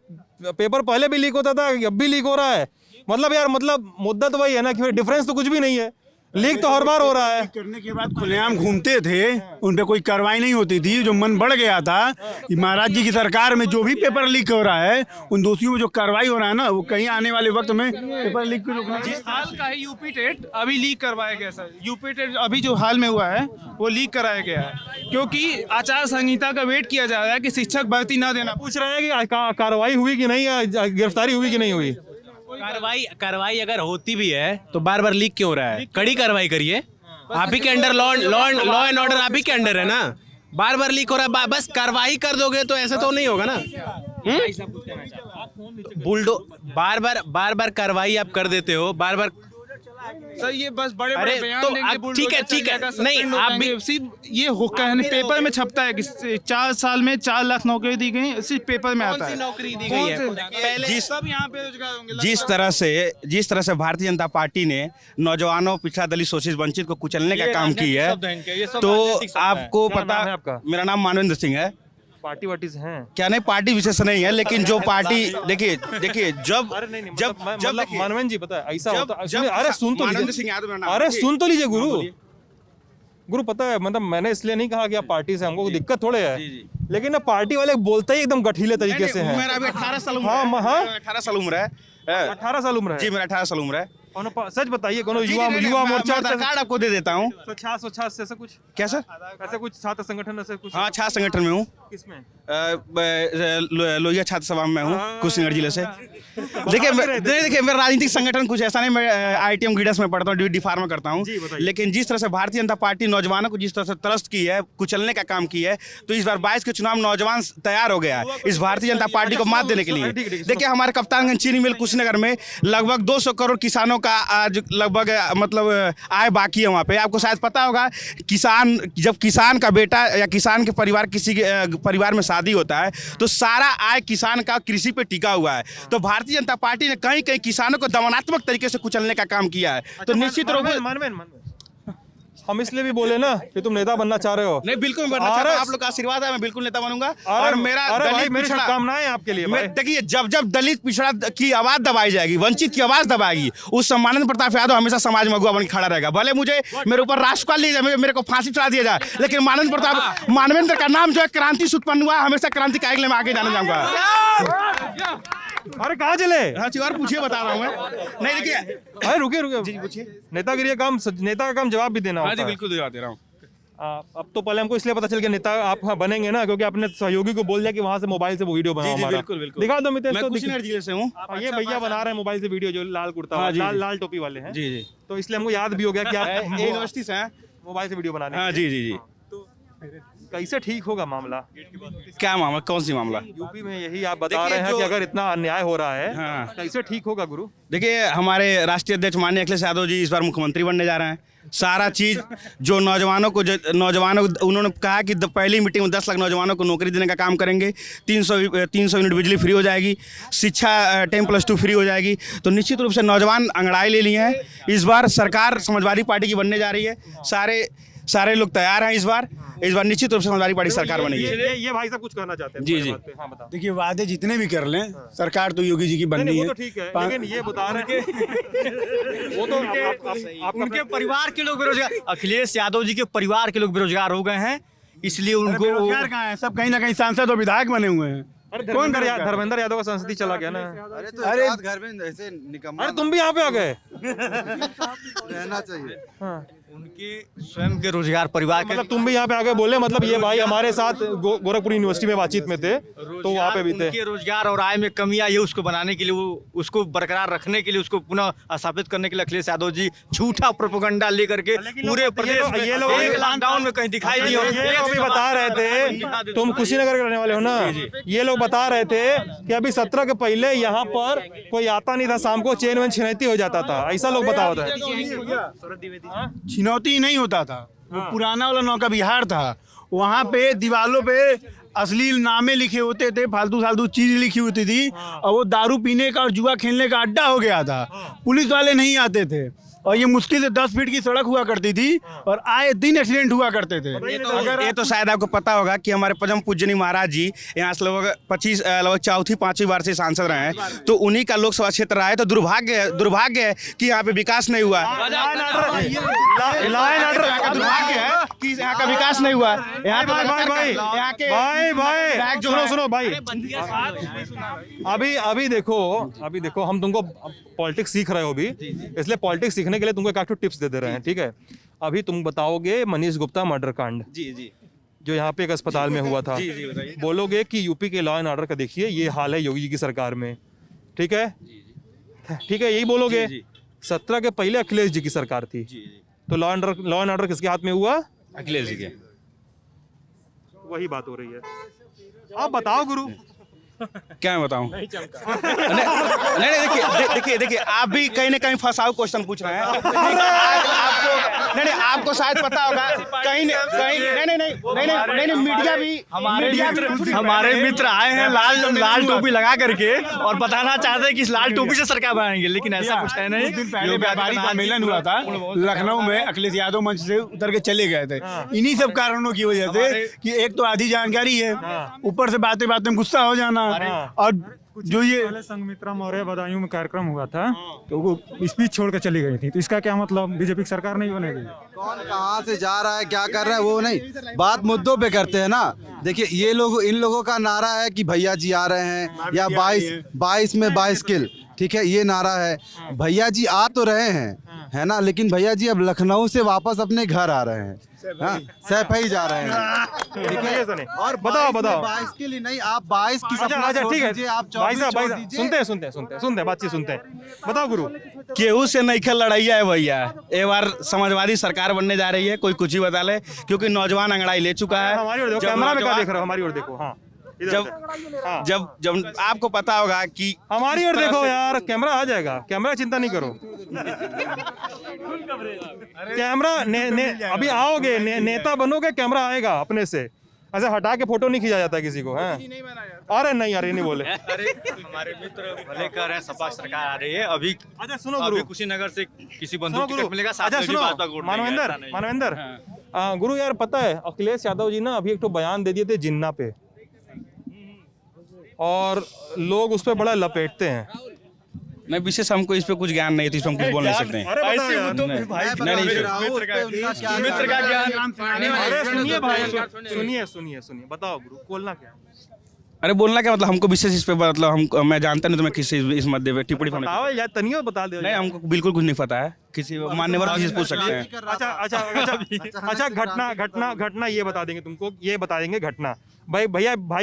पेपर पहले भी लीक होता था, अब भी लीक हो रहा है। मतलब यार, मतलब मुद्दा तो वही है ना कि डिफरेंस तो कुछ भी नहीं है, लीक तो हर बार हो रहा है। करने के बाद खुलेआम घूमते थे, उन पे कोई कार्रवाई नहीं होती थी। जो मन बढ़ गया था कि महाराज जी की सरकार में जो भी पेपर लीक हो रहा है, उन दोषियों में जो कार्रवाई हो रहा है ना, वो कहीं आने वाले वक्त में पेपर लीक को रोकना। जिस हाल का है यूपी टेट अभी लीक करवाया गया सर। यूपी टेट अभी जो हाल में हुआ है वो लीक कराया गया है क्योंकि आचार संहिता का वेट किया जा रहा है कि शिक्षक भर्ती ना देना। पूछ रहे हैं कि कार्रवाई हुई कि नहीं, गिरफ्तारी हुई कि नहीं हुई। कार्रवाई अगर होती भी है तो बार बार लीक क्यों हो रहा है? कड़ी कार्रवाई करिए, आप ही के अंडर लॉ एंड ऑर्डर आप ही के अंडर है ना। बार बार लीक हो रहा है, बस कार्रवाई कर दोगे तो ऐसा तो नहीं होगा ना। बुलडो बार बार कार्रवाई आप कर देते हो, बार बार। सर ये बस बड़े बड़े बयान तो देंगे, ठीक है नहीं, आप भी सिर्फ ये कहने पेपर में छपता है कि 4 साल में 4 लाख नौकरी दी गई, सिर्फ पेपर में आता है। नौकरी दी गई है पहले सब यहाँ पे रोजगार होंगे। जिस तरह से भारतीय जनता पार्टी ने नौजवानों, पिछड़ा दलित, शोषित, वंचित को कुचलने का काम किया है, तो आपको पता, मेरा नाम मानवेंद्र सिंह है। पार्टी वार्टी से हैं क्या? नहीं, पार्टी विशेष नहीं है, लेकिन जो पार्टी देखिए जब मानवेंद्र जी पता है ऐसा होता। अरे सुन तो लीजिए, अरे सुन तो लीजिए गुरु पता है, मतलब मैंने इसलिए नहीं कहा कि आप पार्टी से, हमको दिक्कत थोड़े है, लेकिन ना पार्टी वाले बोलते ही एकदम गठीले तरीके से हैं। मेरा अभी 18 साल उम्र है। 18 साल उम्र है। 18 साल उम्र है जी, मेरा 18 साल उम्र है। सच बताइए, कोनो युवा मोर्चा कार्ड आपको दे देता हूँ। छात्र ऐसा कुछ? क्या सर? ऐसा कुछ छात्र संगठन ऐसा कुछ? हाँ, छात्र संगठन में हूँ। किसमें? लोहिया छात्र सभा में हूँ, कुशीनगर जिले से। देखिए मेरा राजनीतिक संगठन कुछ ऐसा नहीं, मैं ITM गीडस में पढ़ता हूँ, DFAR में करता हूँ। लेकिन जिस तरह से भारतीय जनता पार्टी नौजवानों को जिस तरह से त्रस्त की है, कुचलने का काम किया है, तो इस बार 22 के चुनाव नौजवान तैयार हो गया है इस भारतीय जनता पार्टी को मात देने के लिए। देखिए हमारे कप्तानगंज चीनी मिल कुशीनगर में लगभग 200 करोड़ किसानों का आज लगभग मतलब आय बाकी है। वहाँ पे आपको शायद पता होगा, जब किसान का बेटा या किसान के परिवार, किसी के परिवार में शादी होता है तो सारा आय किसान का कृषि पे टिका हुआ है। तो भारतीय जनता पार्टी ने कहीं कहीं किसानों को दमनात्मक तरीके से कुचलने का काम किया है। तो निश्चित रूप से हम इसलिए भी बोले ना कि तुम नेता बनना चाह रहे हो। नहीं, बिल्कुल बनना चाहता हूं, आप लोग का आशीर्वाद है, मैं बिल्कुल नेता बनूंगा। और मेरा दलित पिछड़ा शुभकामनाएं आपके लिए। देखिए जब दलित पिछड़ा की आवाज दबाई जाएगी, वंचित की आवाज दबाएगी, उस समय मानवेंद्र प्रताप यादव हमेशा समाज में अगुवा बन खड़ा रहेगा। भले मुझे मेरे ऊपर राष्ट्रपाल लीजिए, मेरे को फांसी चढ़ा दिया जाए, लेकिन मानवेंद्र का नाम जो है क्रांति से उत्पन्न हुआ, हमेशा क्रांति का में आगे जाने जाऊंगा। अरे कहाँ चले? हाँ जी, और पूछिए, बता रहा हूँ मैं। नहीं देखिए, अरे रुके जी, पूछिए। नेता का काम जवाब भी देना होता है। हाँ जी, बिल्कुल जवाब दे रहा हूँ। अब तो पहले हमको इसलिए पता चल गया नेता आप बनेंगे ना, क्योंकि आपने सहयोगी को बोल दिया कि वहाँ से मोबाइल से वो वीडियो बनाओ हमारा। बिल्कुल दिखा दो मितेश, मैं कुशीनगर जिले से हूँ। ये भैया बना रहे हैं मोबाइल से वीडियो, जो लाल कुर्ता, लाल टोपी वाले हैं। जी, तो इसलिए हमको याद भी हो गया कि आप यूनिवर्सिटी से हैं, मोबाइल से वीडियो बनाने। हाँ जी। तो कैसे ठीक होगा मामला? क्या मामला? कौन सी मामला? यूपी में यही आप बता रहे हैं कि अगर इतना अन्याय हो रहा है, हाँ, कैसे ठीक होगा गुरु? देखिए हमारे राष्ट्रीय अध्यक्ष माननीय अखिलेश यादव जी इस बार मुख्यमंत्री बनने जा रहे हैं। सारा चीज़ जो नौजवानों उन्होंने कहा कि पहली मीटिंग में 10 लाख नौजवानों को नौकरी देने का काम करेंगे, 300 यूनिट बिजली फ्री हो जाएगी, शिक्षा 10+2 फ्री हो जाएगी। तो निश्चित रूप से नौजवान अंगड़ाई ले लिए हैं। इस बार सरकार समाजवादी पार्टी की बनने जा रही है। सारे लोग तैयार हैं। इस बार निश्चित रूप से समाजवादी पार्टी सरकार बनेगी। ये भाई साहब कुछ कहना चाहते हैं? जी। हाँ, बताओ। देखिए वादे जितने भी कर लें, सरकार तो योगी जी की बननी है। वो तो ठीक है, लेकिन ये बता रहे हैं वो तो उनके परिवार के लोग बेरोजगार, अखिलेश यादव जी के परिवार के लोग बेरोजगार हो गए हैं, इसलिए उनको बेरोजगार कहाँ है? सब कहीं ना कहीं सांसद और विधायक बने हुए हैं। धर्मेंद्र यादव का संसदीय चला गया ना। अरे घर में ऐसे निकम्मा। अरे तुम भी यहाँ पे आ गए? रहना चाहिए। उनके स्वयं के रोजगार परिवार के मतलब तुम भी यहाँ पे आके बोले, मतलब ये भाई हमारे साथ गोरखपुर यूनिवर्सिटी में बातचीत में थे तो वहाँ पे भी थे। उनके रोजगार और आय में कमी आई है, उसको बनाने के लिए, वो उसको बरकरार रखने के लिए, उसको पुनः स्थापित करने के लिए अखिलेश यादव जी झूठा प्रोपेगेंडा लेकर के पूरे प्रदेश में ये लोग लॉकडाउन में कहीं दिखाई दिए। ये लोग भी बता रहे थे, तुम कुशीनगर के रहने वाले हो ना, ये लोग बता रहे थे कि अभी 17 के पहले यहाँ पर कोई आता नहीं था, शाम को चेन वेन छिनौती हो जाता था, ऐसा लोग बता होता है। छिनौती नहीं होता था, वो पुराना वाला नौका विहार था, वहाँ पे दीवालों पे अश्लील नामे लिखे होते थे, फालतू फालतू चीज लिखी होती थी, और वो दारू पीने का और जुआ खेलने का अड्डा हो गया था। पुलिस वाले नहीं आते थे, और ये मुश्किल से 10 फीट की सड़क हुआ करती थी, और आए दिन एक्सीडेंट हुआ करते थे। ये तो शायद आपको पता होगा कि हमारे परम पूज्यनी महाराज जी यहाँ से लगभग चौथी 5वीं बार से सांसद रहे हैं, तो उन्हीं का लोकसभा क्षेत्र रहा है। तो दुर्भाग्य है कि यहाँ पे विकास नहीं हुआ, दुर्भाग्य है कि यहाँ का विकास नहीं हुआ। यहाँ सुनो भाई, अभी देखो हम तुमको पॉलिटिक्स सीख रहे हो अभी, इसलिए पॉलिटिक्स सीखने के लिए तुमको एक टिप्स दे रहे हैं, ठीक है। अभी तुम बताओगे मनीष गुप्ता मर्डर कांड जी जो यहाँ पे एक अस्पताल में हुआ था, बोलोगे कि यूपी के लॉ एंड ऑर्डर का देखिए ये हाल है योगी जी की सरकार में, ठीक है, यही बोलोगे। 17 के पहले अखिलेश जी की सरकार थी, तो लॉ एंड ऑर्डर किसके हाथ में हुआ? अखिलेश जी के। वही बात हो रही है, आप बताओ गुरु। क्या मैं बताऊं? नहीं, देखिए आप भी कहीं ना कहीं फंसाऊ क्वेश्चन पूछ रहे हैं। आपको शायद पता होगा कहीं नहीं, मीडिया भी हमारे मित्र आए हैं लाल टोपी लगा करके और बताना चाहते हैं कि इस लाल टोपी से सरकार बनाएंगे, लेकिन ऐसा कुछ है नहीं। दिन पहले व्यापारी सम्मेलन हुआ था लखनऊ में, अखिलेश यादव मंच से उतर के चले गए थे इन्हीं सब कारणों की वजह से कि एक तो आधी जानकारी है, ऊपर से बातें में गुस्सा हो जाना, और जो ये संघमित्रा मौर्य बदायूं में कार्यक्रम हुआ था तो वो स्पीच छोड़ के चली गई थी, तो इसका क्या मतलब? बीजेपी की सरकार नहीं बनेगी? कौन कहाँ से जा रहा है, क्या कर रहा है, वो नहीं, बात मुद्दों पे करते हैं ना। देखिए ये लोग, इन लोगों का नारा है कि भैया जी आ रहे हैं, या 22 में 22 किल, ठीक है, ये नारा है। भैया जी आ तो रहे हैं, है ना, लेकिन भैया जी अब लखनऊ से वापस अपने घर आ रहे हैं, सैफई जा रहे हैं, ठीक है। और बताओ 22 के लिए नहीं, आप 22 की सपना छोड़ दीजिए, आप 24 छोड़ दीजिए। सुनते बातचीत सुनते हैं। बताओ गुरु। केहू से नहीं खेल लड़ाइया है भैया, एक बार समाजवादी सरकार बनने जा रही है, कोई कुछ ही बता ले, क्योंकि नौजवान अंगड़ाई ले चुका है। हमारी ओर देखो, कैमरा में क्या देख रहे हो? हमारी ओर देखो। हाँ, जब आपको पता होगा कि हमारी ओर देखो यार, कैमरा आ जाएगा, कैमरा चिंता नहीं करो। कैमरा अभी आओगे, नेता बनोगे, कैमरा आएगा अपने से, ऐसे हटा के फोटो नहीं खींचा जाता किसी को, है? अरे नहीं यार, ये नहीं बोले। अरे हमारे मित्र भले कर रहे हैं, सपा सरकार आ रही है अभी। अच्छा सुनो गुरु, कुशीनगर से किसी बंदूक टिकट मिलेगा, अच्छा सुनो मानवेंद्र, गुरु यार पता है अखिलेश यादव जी ना अभी एक तो बयान दे दिए थे जिन्ना पे, और लोग उस पर बड़ा लपेटते हैं। मैं विशेष, हमको इस पे कुछ ज्ञान नहीं थी, हम कुछ बोल नहीं सकते हैं। सुनिए, बताओ गुरु, बोलना क्या? अरे बोलना क्या मतलब, हमको विशेष इस पे मतलब मैं जानता नहीं, तो मैं किसी इस मुद्दे पे टिप्पणी बता दो। नहीं, हमको बिल्कुल कुछ नहीं पता है, किसी मान्यवर किसी से पूछ सकते हैं। अच्छा घटना ये बता देंगे तुमको, ये बता देंगे घटना। भाई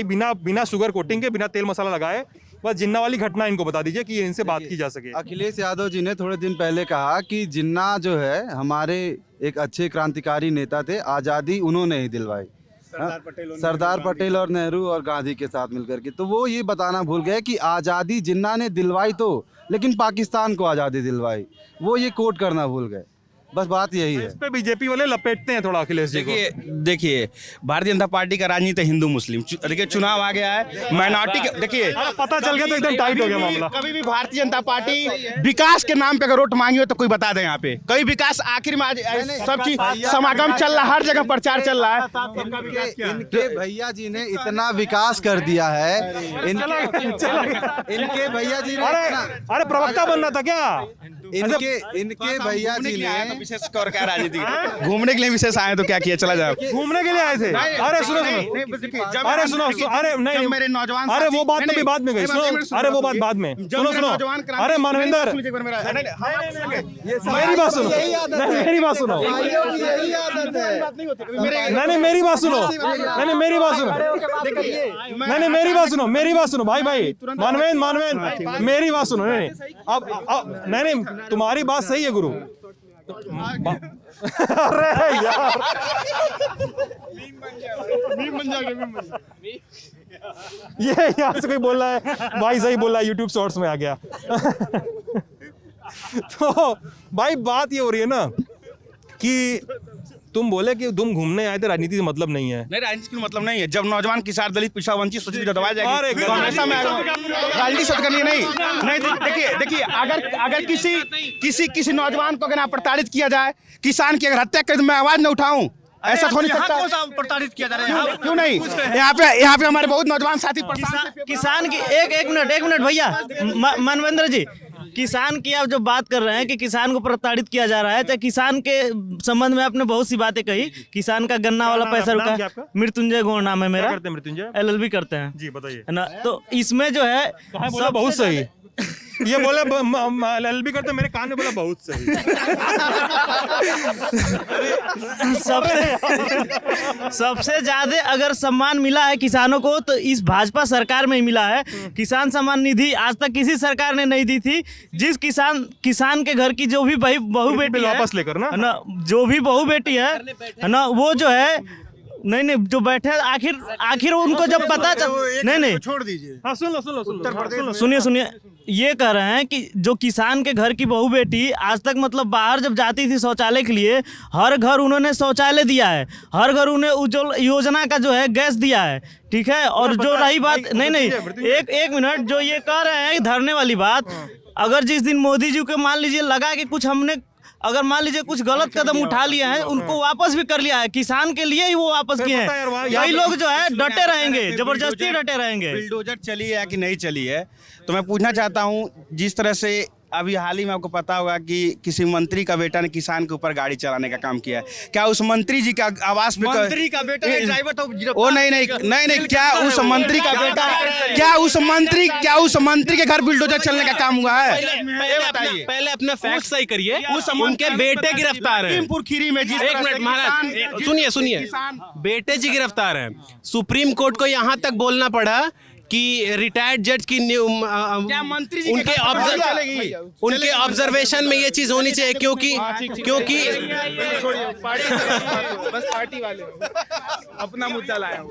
बिना शुगर कोटिंग के, बिना तेल मसाला लगाए, बस जिन्ना वाली घटना इनको बता दीजिए कि इनसे बात की जा सके। अखिलेश यादव जी ने थोड़े दिन पहले कहा कि जिन्ना जो है हमारे एक अच्छे क्रांतिकारी नेता थे, आज़ादी उन्होंने ही दिलवाई, सरदार पटेल और नेहरू और गांधी के साथ मिलकर के। तो वो ये बताना भूल गए कि आज़ादी जिन्ना ने दिलवाई तो, लेकिन पाकिस्तान को आज़ादी दिलवाई, वो ये कोट करना भूल गए। बस बात यही है। इस पे बीजेपी वाले लपेटते हैं थोड़ा अखिलेश जी को। देखिए भारतीय जनता पार्टी का राजनीति हिंदू मुस्लिम, देखिए चुनाव आ गया है, माइनॉरिटी के, देखिए पता चल गया तो एकदम टाइट हो गया मामला। कभी भी भारतीय जनता पार्टी विकास के नाम पे अगर वोट मांगी हो तो कोई बता दे, यहाँ पे कई विकास आखिर में सब चीज समागम चल रहा है, हर जगह प्रचार चल रहा है। इनके भैया जी ने इतना विकास कर दिया है, इनके भैया जी ने अरे प्रवक्ता बनना था क्या? इनके भैया जी ने विशेष कर क्या राजनीति घूमने के लिए विशेष आए तो क्या किया, चला जाओ घूमने के लिए आए थे। अरे सुनो अरे सुनो अरे नहीं मेरे नौजवान अरे वो बात तो भी बाद में गई, सुनो अरे वो बात बाद में, सुनो अरे मानवेंद्र मेरी बात सुनो, मेरी बात सुनो, नहीं मेरी बात सुनो, नहीं मेरी बात सुनो, नहीं मेरी बात सुनो, मेरी बात सुनो भाई मानवेंद्र मेरी बात सुनो। नहीं अब नहीं तुम्हारी बात सही है गुरु। अरे यार ये यहाँ से कोई बोल रहा है भाई, सही बोल रहा है, यूट्यूब शॉर्ट्स में आ गया। तो भाई बात ये हो रही है ना कि तुम बोले कि तुम घूमने आए थे, राजनीति से मतलब नहीं है। नहीं, राजनीति का मतलब नहीं है। जब नौजवान किसान दलित पिछड़ा वंचित शोषित दबाया जाएगा कांग्रेस में राजनीति शब्द करनी नहीं। देखिए अगर किसी नौजवान को अगर प्रताड़ित किया जाए, किसान की अगर हत्या कर मैं आवाज न उठाऊं, ऐसा थोड़ी सकता। प्रताड़ित किया जा रहा है, क्यों नहीं? यहाँ पे हमारे बहुत नौजवान साथी किसान की एक मिनट भैया मानवेंद्र जी, किसान की आप जो बात कर रहे हैं कि किसान को प्रताड़ित किया जा रहा है, तो किसान के संबंध में आपने बहुत सी बातें कही। किसान का गन्ना वाला पैसा रुका। मृत्युंजय गौड़ नाम है मेरा। करते हैं मृत्युंजय? LLB करते हैं जी, बताइए ना। तो इसमें जो है बोला बहुत सही, ये बोले LLB करते, मेरे कान में बोला बहुत सही। सबसे ज्यादा अगर सम्मान मिला है किसानों को तो इस भाजपा सरकार में ही मिला है। किसान सम्मान निधि आज तक किसी सरकार ने नहीं दी थी। जिस किसान के घर की जो भी बहू बेटी वापस लेकर ना, जो भी बहू बेटी है ना, वो जो है नहीं जो बैठे आखिर उनको जब पता चल नहीं छोड़ दीजिए। हाँ सुनो सुनिए ये कह रहे हैं कि जो किसान के घर की बहू बेटी आज तक मतलब बाहर जब जाती थी शौचालय के लिए, हर घर उन्होंने शौचालय दिया है, हर घर उन्हें उज्ज्वल योजना का जो है गैस दिया है, ठीक है। और जो रही बात नहीं एक मिनट, जो ये कह रहे हैं धरने वाली बात, अगर जिस दिन मोदी जी को मान लीजिए लगा कि कुछ हमने अगर मान लीजिए कुछ गलत कदम उठा लिया है, उनको वापस भी कर लिया है, किसान के लिए ही वो वापस किए हैं। यही लोग जो है डटे रहेंगे, जबरदस्ती डटे रहेंगे। बुलडोजर चली है कि नहीं चली है, तो मैं पूछना चाहता हूँ, जिस तरह से अभी हाल ही में आपको पता होगा कि किसी मंत्री का बेटा ने किसान के ऊपर गाड़ी चलाने का काम किया है, क्या उस मंत्री जी का आवास पे मंत्री का बेटा ड्राइवर तो ओ नहीं, क्या उस मंत्री का बेटा, क्या उस मंत्री के घर बुलडोजर चलने का काम हुआ है? पहले अपना फैक्ट सही करिए। उनके बेटे गिरफ्तार हैं खीरी में। एक मिनट महाराज सुनिए, बेटे जी गिरफ्तार हैं। सुप्रीम कोर्ट को यहाँ तक बोलना पड़ा कि रिटायर्ड जज की उनके ऑब्जर्वेशन में ये चीज होनी चाहिए, क्योंकि पार्टी वाले अपना मुद्दा लाया।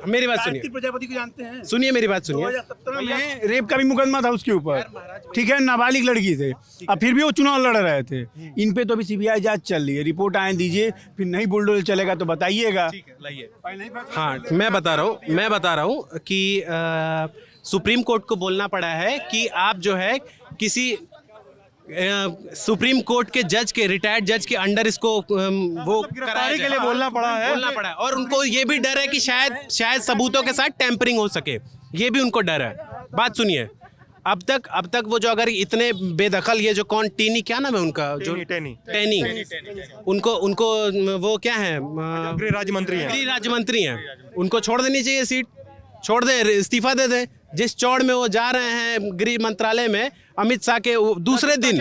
मेरी बात सुनिए, प्रजापति को जानते हैं? सुनिए मेरी बात सुनिए। 2017 में रेप का भी मुकदमा था उसके ऊपर, ठीक है, नाबालिग लड़की थे। अब फिर भी वो चुनाव लड़ रहे थे। इन पे तो अभी CBI जांच चल रही है, रिपोर्ट आए दीजिए, फिर नहीं बुलडोजर चलेगा तो बताइएगा। हाँ, मैं बता रहा हूँ कि सुप्रीम कोर्ट को बोलना पड़ा है कि आप जो है किसी सुप्रीम कोर्ट के जज के, रिटायर्ड जज के अंडर इसको वो गिरफ्तारी के लिए बोलना पड़ा है। और उनको ये भी डर है कि शायद सबूतों के साथ टेम्परिंग हो सके, ये भी उनको डर है। बात सुनिए, अब तक वो जो अगर इतने बेदखल, ये जो कौन टीनी, क्या नाम है उनका, जो टेनी उनको वो क्या है, गृह राज्य मंत्री हैं, उनको छोड़ देनी चाहिए सीट, छोड़ दे, इस्तीफा दे दे। जिस चौड़ में वो जा रहे हैं गृह मंत्रालय में अमित शाह के दूसरे दिन,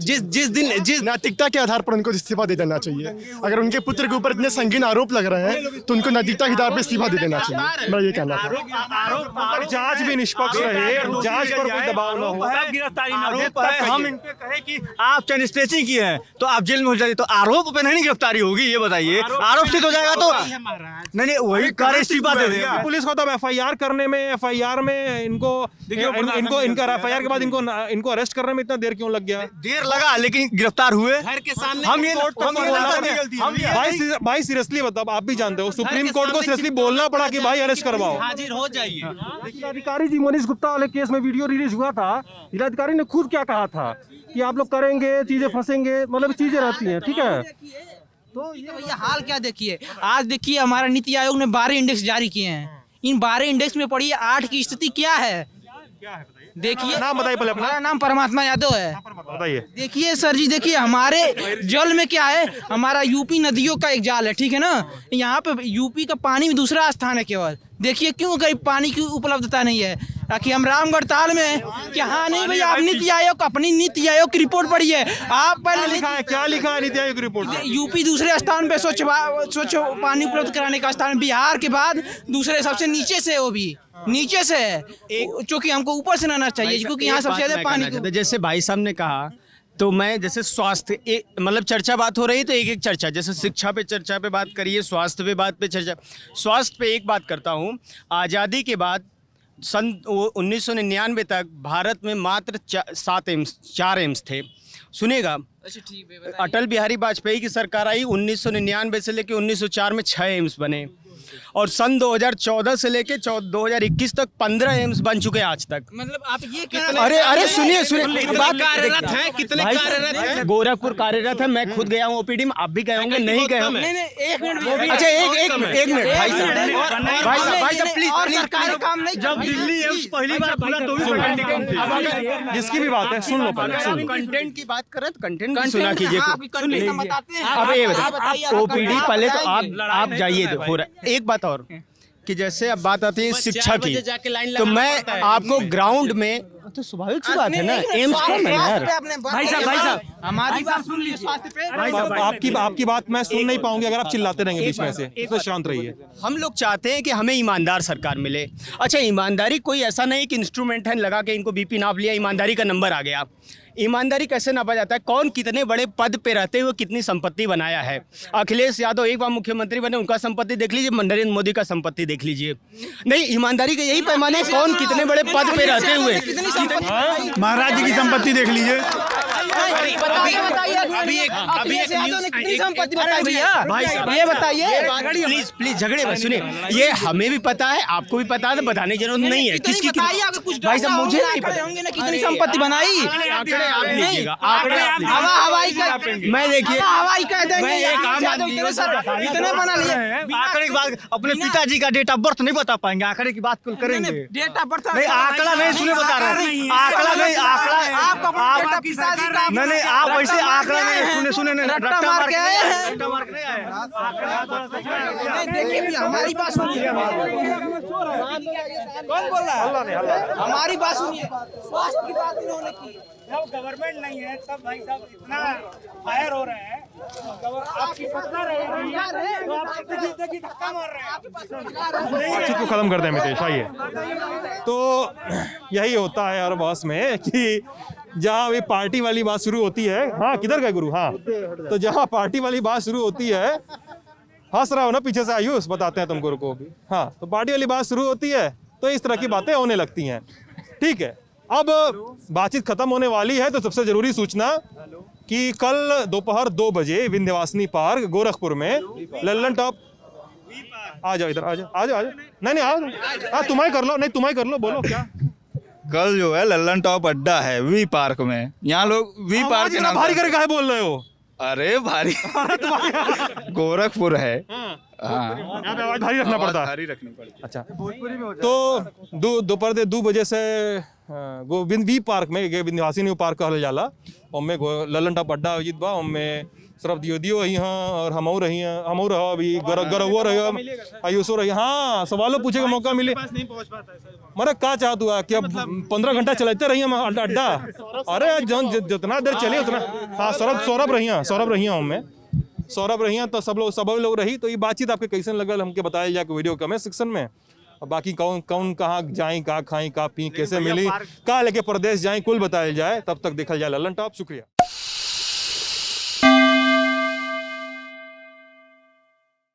जिस नैतिकता के आधार पर उनको इस्तीफा दे देना चाहिए। अगर उनके पुत्र के ऊपर इतने संगीन आरोप लग रहे हैं तो उनको नैतिकता के आधार पर इस्तीफा दे देना चाहिए। मैं ये कहना था। जांच भी निष्पक्ष रहे, जांच पर कोई दबाव न हो। हम इनपे कहे कि आप चैन स्नैचिंग किए हैं तो आप जेल में हो जाइए, तो आरोप पे नहीं गिरफ्तारी होगी, ये बताइए। आरोप सिद्ध हो जाएगा तो नहीं वही कार्य इस्तीफा दे देगा। पुलिस को तो FIR करने में, FIR में इनको इनका FIR के बाद इनको अरेस्ट करने में इतना देर क्यों लग गया? देर लगा, लेकिन गिरफ्तार हुए। घर के सामने भाई सीरियसली बताओ, आप भी जानते हो सुप्रीम कोर्ट को सीरियसली बोलना पड़ा कि भाई अरेस्ट करवाओ, हाजिर हो जाइए। जिलाधिकारी जी मनीष गुप्ता वाले केस में वीडियो रिलीज हुआ था, जिलाधिकारी ने खुद क्या कहा था कि आप लोग करेंगे, चीजें फंसेंगे, मतलब चीजें रहती हैं, ठीक है। तो ये भैया हाल क्या देखिए, आज देखिए हमारा नीति आयोग ने 12 इंडेक्स जारी किए हैं। इन 12 इंडेक्स में पढ़िए 8 की स्थिति क्या है। देखिए नाम बताइए पहले अपना। हमारा नाम परमात्मा यादव है। बताइए। देखिए सर जी, देखिए हमारे जल में क्या है, हमारा यूपी नदियों का एक जाल है, ठीक है ना। यहाँ पे यूपी का पानी में दूसरा स्थान है केवल। देखिए क्यों कहीं पानी की उपलब्धता नहीं है, ताकि हम रामगढ़ ताल में क्या। हाँ नहीं भैया, आप नीति आयोग, अपनी नीति आयोग की रिपोर्ट पढ़िए आप। क्या लिखा है, क्या लिखा है नीति आयोग की रिपोर्ट में? यूपी दूसरे स्थान पे स्वच्छ पानी उपलब्ध कराने का स्थान, बिहार के बाद दूसरे सबसे नीचे से, वो भी नीचे से है, क्योंकि हमको ऊपर से आना चाहिए, क्योंकि यहाँ सबसे ज्यादा पानी। जैसे भाई साहब ने कहा, तो मैं जैसे स्वास्थ्य मतलब चर्चा बात हो रही तो एक एक चर्चा, जैसे शिक्षा पे चर्चा पे बात करिए, स्वास्थ्य पे बात पे चर्चा। स्वास्थ्य पे एक बात करता हूँ, आज़ादी के बाद सन 1999 तक भारत में मात्र 4 एम्स थे। सुनेगा, अटल बिहारी वाजपेयी की सरकार आई, 1999 से लेकर 1904 में 6 एम्स बने, और सन 2014 से लेके 2021 तक 15 एम्स बन चुके हैं आज तक। मतलब आप ये अरे सुनिए बात कार्यरत है, कितने कार्यरत है? गोरखपुर कार्यरत है, मैं खुद गया हूँ ओपीडी में, आप भी गए होंगे, नहीं गए होंगे। नहीं, 1 मिनट। अच्छा एक मिनट भाई साहब प्लीज। और सरकारी काम नहीं। जब दिल्ली एम्स पहली बार खुला तो भी जिसकी भी बात है सुन लो पहले, सुन लो। कंटेंट की बात करें तो कंटेंट सुना कीजिए। अब अब ये ओपीडी पहले तो आप जाइए, हो रहा है। एक बात और कि जैसे अब बात आती है शिक्षा की, तो मैं आपको ग्राउंड में, तो स्वाभाविक सी बात है ना, एम्स कौन है यार। भाई साहब हमारी बात सुन लीजिए। स्वास्थ्य पे भाई साहब आपकी बात मैं सुन नहीं पाऊंगी अगर आप चिल्लाते रहेंगे बीच में से, तो शांत रहिए। हम लोग चाहते हैं कि हमें ईमानदार सरकार मिले। अच्छा, ईमानदारी कोई ऐसा नहीं कि इंस्ट्रूमेंट है, लगा के इनको बीपी नाप लिया, ईमानदारी का नंबर आ गया। ईमानदारी कैसे नापा जाता है? कौन कितने बड़े पद पे रहते हुए कितनी संपत्ति बनाया है। अखिलेश यादव एक बार मुख्यमंत्री बने, उनका संपत्ति देख लीजिए, नरेंद्र मोदी का संपत्ति देख लीजिए। नहीं, ईमानदारी का यही पैमाना है, कौन कितने बड़े पद पे रहते हुए। महाराज जी की संपत्ति देख लीजिए। संपत्ति बताइए भैया, भाई साहब ये बताइए। प्लीज झगड़े में सुनिए, ये हमें भी पता है, आपको भी पता है, तो बताने की जरूरत नहीं है। किसकी भाई साहब मुझे नहीं पता होंगे ना कितनी संपत्ति बनाई। आंकड़े आप लीजिएगा, हवाई का मैं देखिए हवाई कह देंगे, मैं एक आम आदमी इतने बना लिए। आंकड़े की बात, अपने पिताजी का डेट ऑफ बर्थ नहीं बता पाएंगे, आंकड़े की बात कुल करेंगे। डेट ऑफ बर्थ नहीं, आंकड़ा नहीं, सुने बता रहे हैं, आंकड़ा नहीं, आंकड़ा नहीं, आप वैसे आंकड़ा नहीं, सुने नहीं, रट्टा मार के आए हैं। रट्टा मार के नहीं आए। देखिए भैया, हमारी बात सुनिए। कौन बोल रहा है? हमारी बात सुनिए। स्वास्थ्य की बात इन्होंने की। जब गवर्नमेंट नहीं है तब भाई साहब इतना फायर हो रहे हैं, आपकी सत्ता रहेगी तो आप देखिए धक्का मार रहे हैं। बातचीत को खत्म कर दें मितेश, आइए। तो यही होता है हर बहस में कि जहाँ भी पार्टी वाली बात शुरू होती है, हाँ किधर गए गुरु, हाँ, तो जहाँ पार्टी वाली बात शुरू होती है, हंस रहा हो ना पीछे से, आयुष बताते हैं तुम गुरु को भी, हाँ, तो पार्टी वाली बात शुरू होती है तो इस तरह की बातें होने लगती हैं। ठीक है, अब बातचीत खत्म होने वाली है, तो सबसे जरूरी सूचना कि कल दोपहर 2 बजे विंध्यवासिनी पार्क गोरखपुर में लल्लन टॉप। आ जाओ इधर, आ जाओ। नहीं आओ, तुम्हारी कर लो, नहीं तुम्हारी कर लो, बोलो क्या। कल जो है लल्लन टॉप अड्डा है वी पार्क में, यहाँ लोग वी पार्क के नाम भारी करके काहे बोल रहे हो? अरे भारी गोरखपुर है, हाँ, यहाँ पे आवाज भारी रखना पड़ता है। भारी रखनी पड़ती है। अच्छा, तो दोपहर 2 बजे से गोविंद वी पार्क में विंध्यवासिनी पार्क कहल जाला, ओमे लल्लन टॉप अड्डा आयोजित बा, ओमे सिर्फ दियो रही हैं और हमऊ रही हैं, हमऊ रहो अभी गरवो रही, आयुषो रही। हाँ, सवालों पूछे का मौका मिले। मरे क्या चाहत हुआ कि अब 15 घंटा चलाते रही हम अड्डा। अरे जितना देर चले उतना। हाँ, सौरभ रही हमें सौरभ रही, तो सब लोग रही। तो ये बातचीत आपके कैसे लगल हमके बताया जाए वीडियो कमेंट सेक्शन में। और बाकी कौन कहाँ जाए, कहाँ खाई, कहाँ पी, कैसे मिली, कहाँ लेके प्रदेश जाए, कुल बताया जाए। तब तक देखा जाए लल्लन टॉप। शुक्रिया।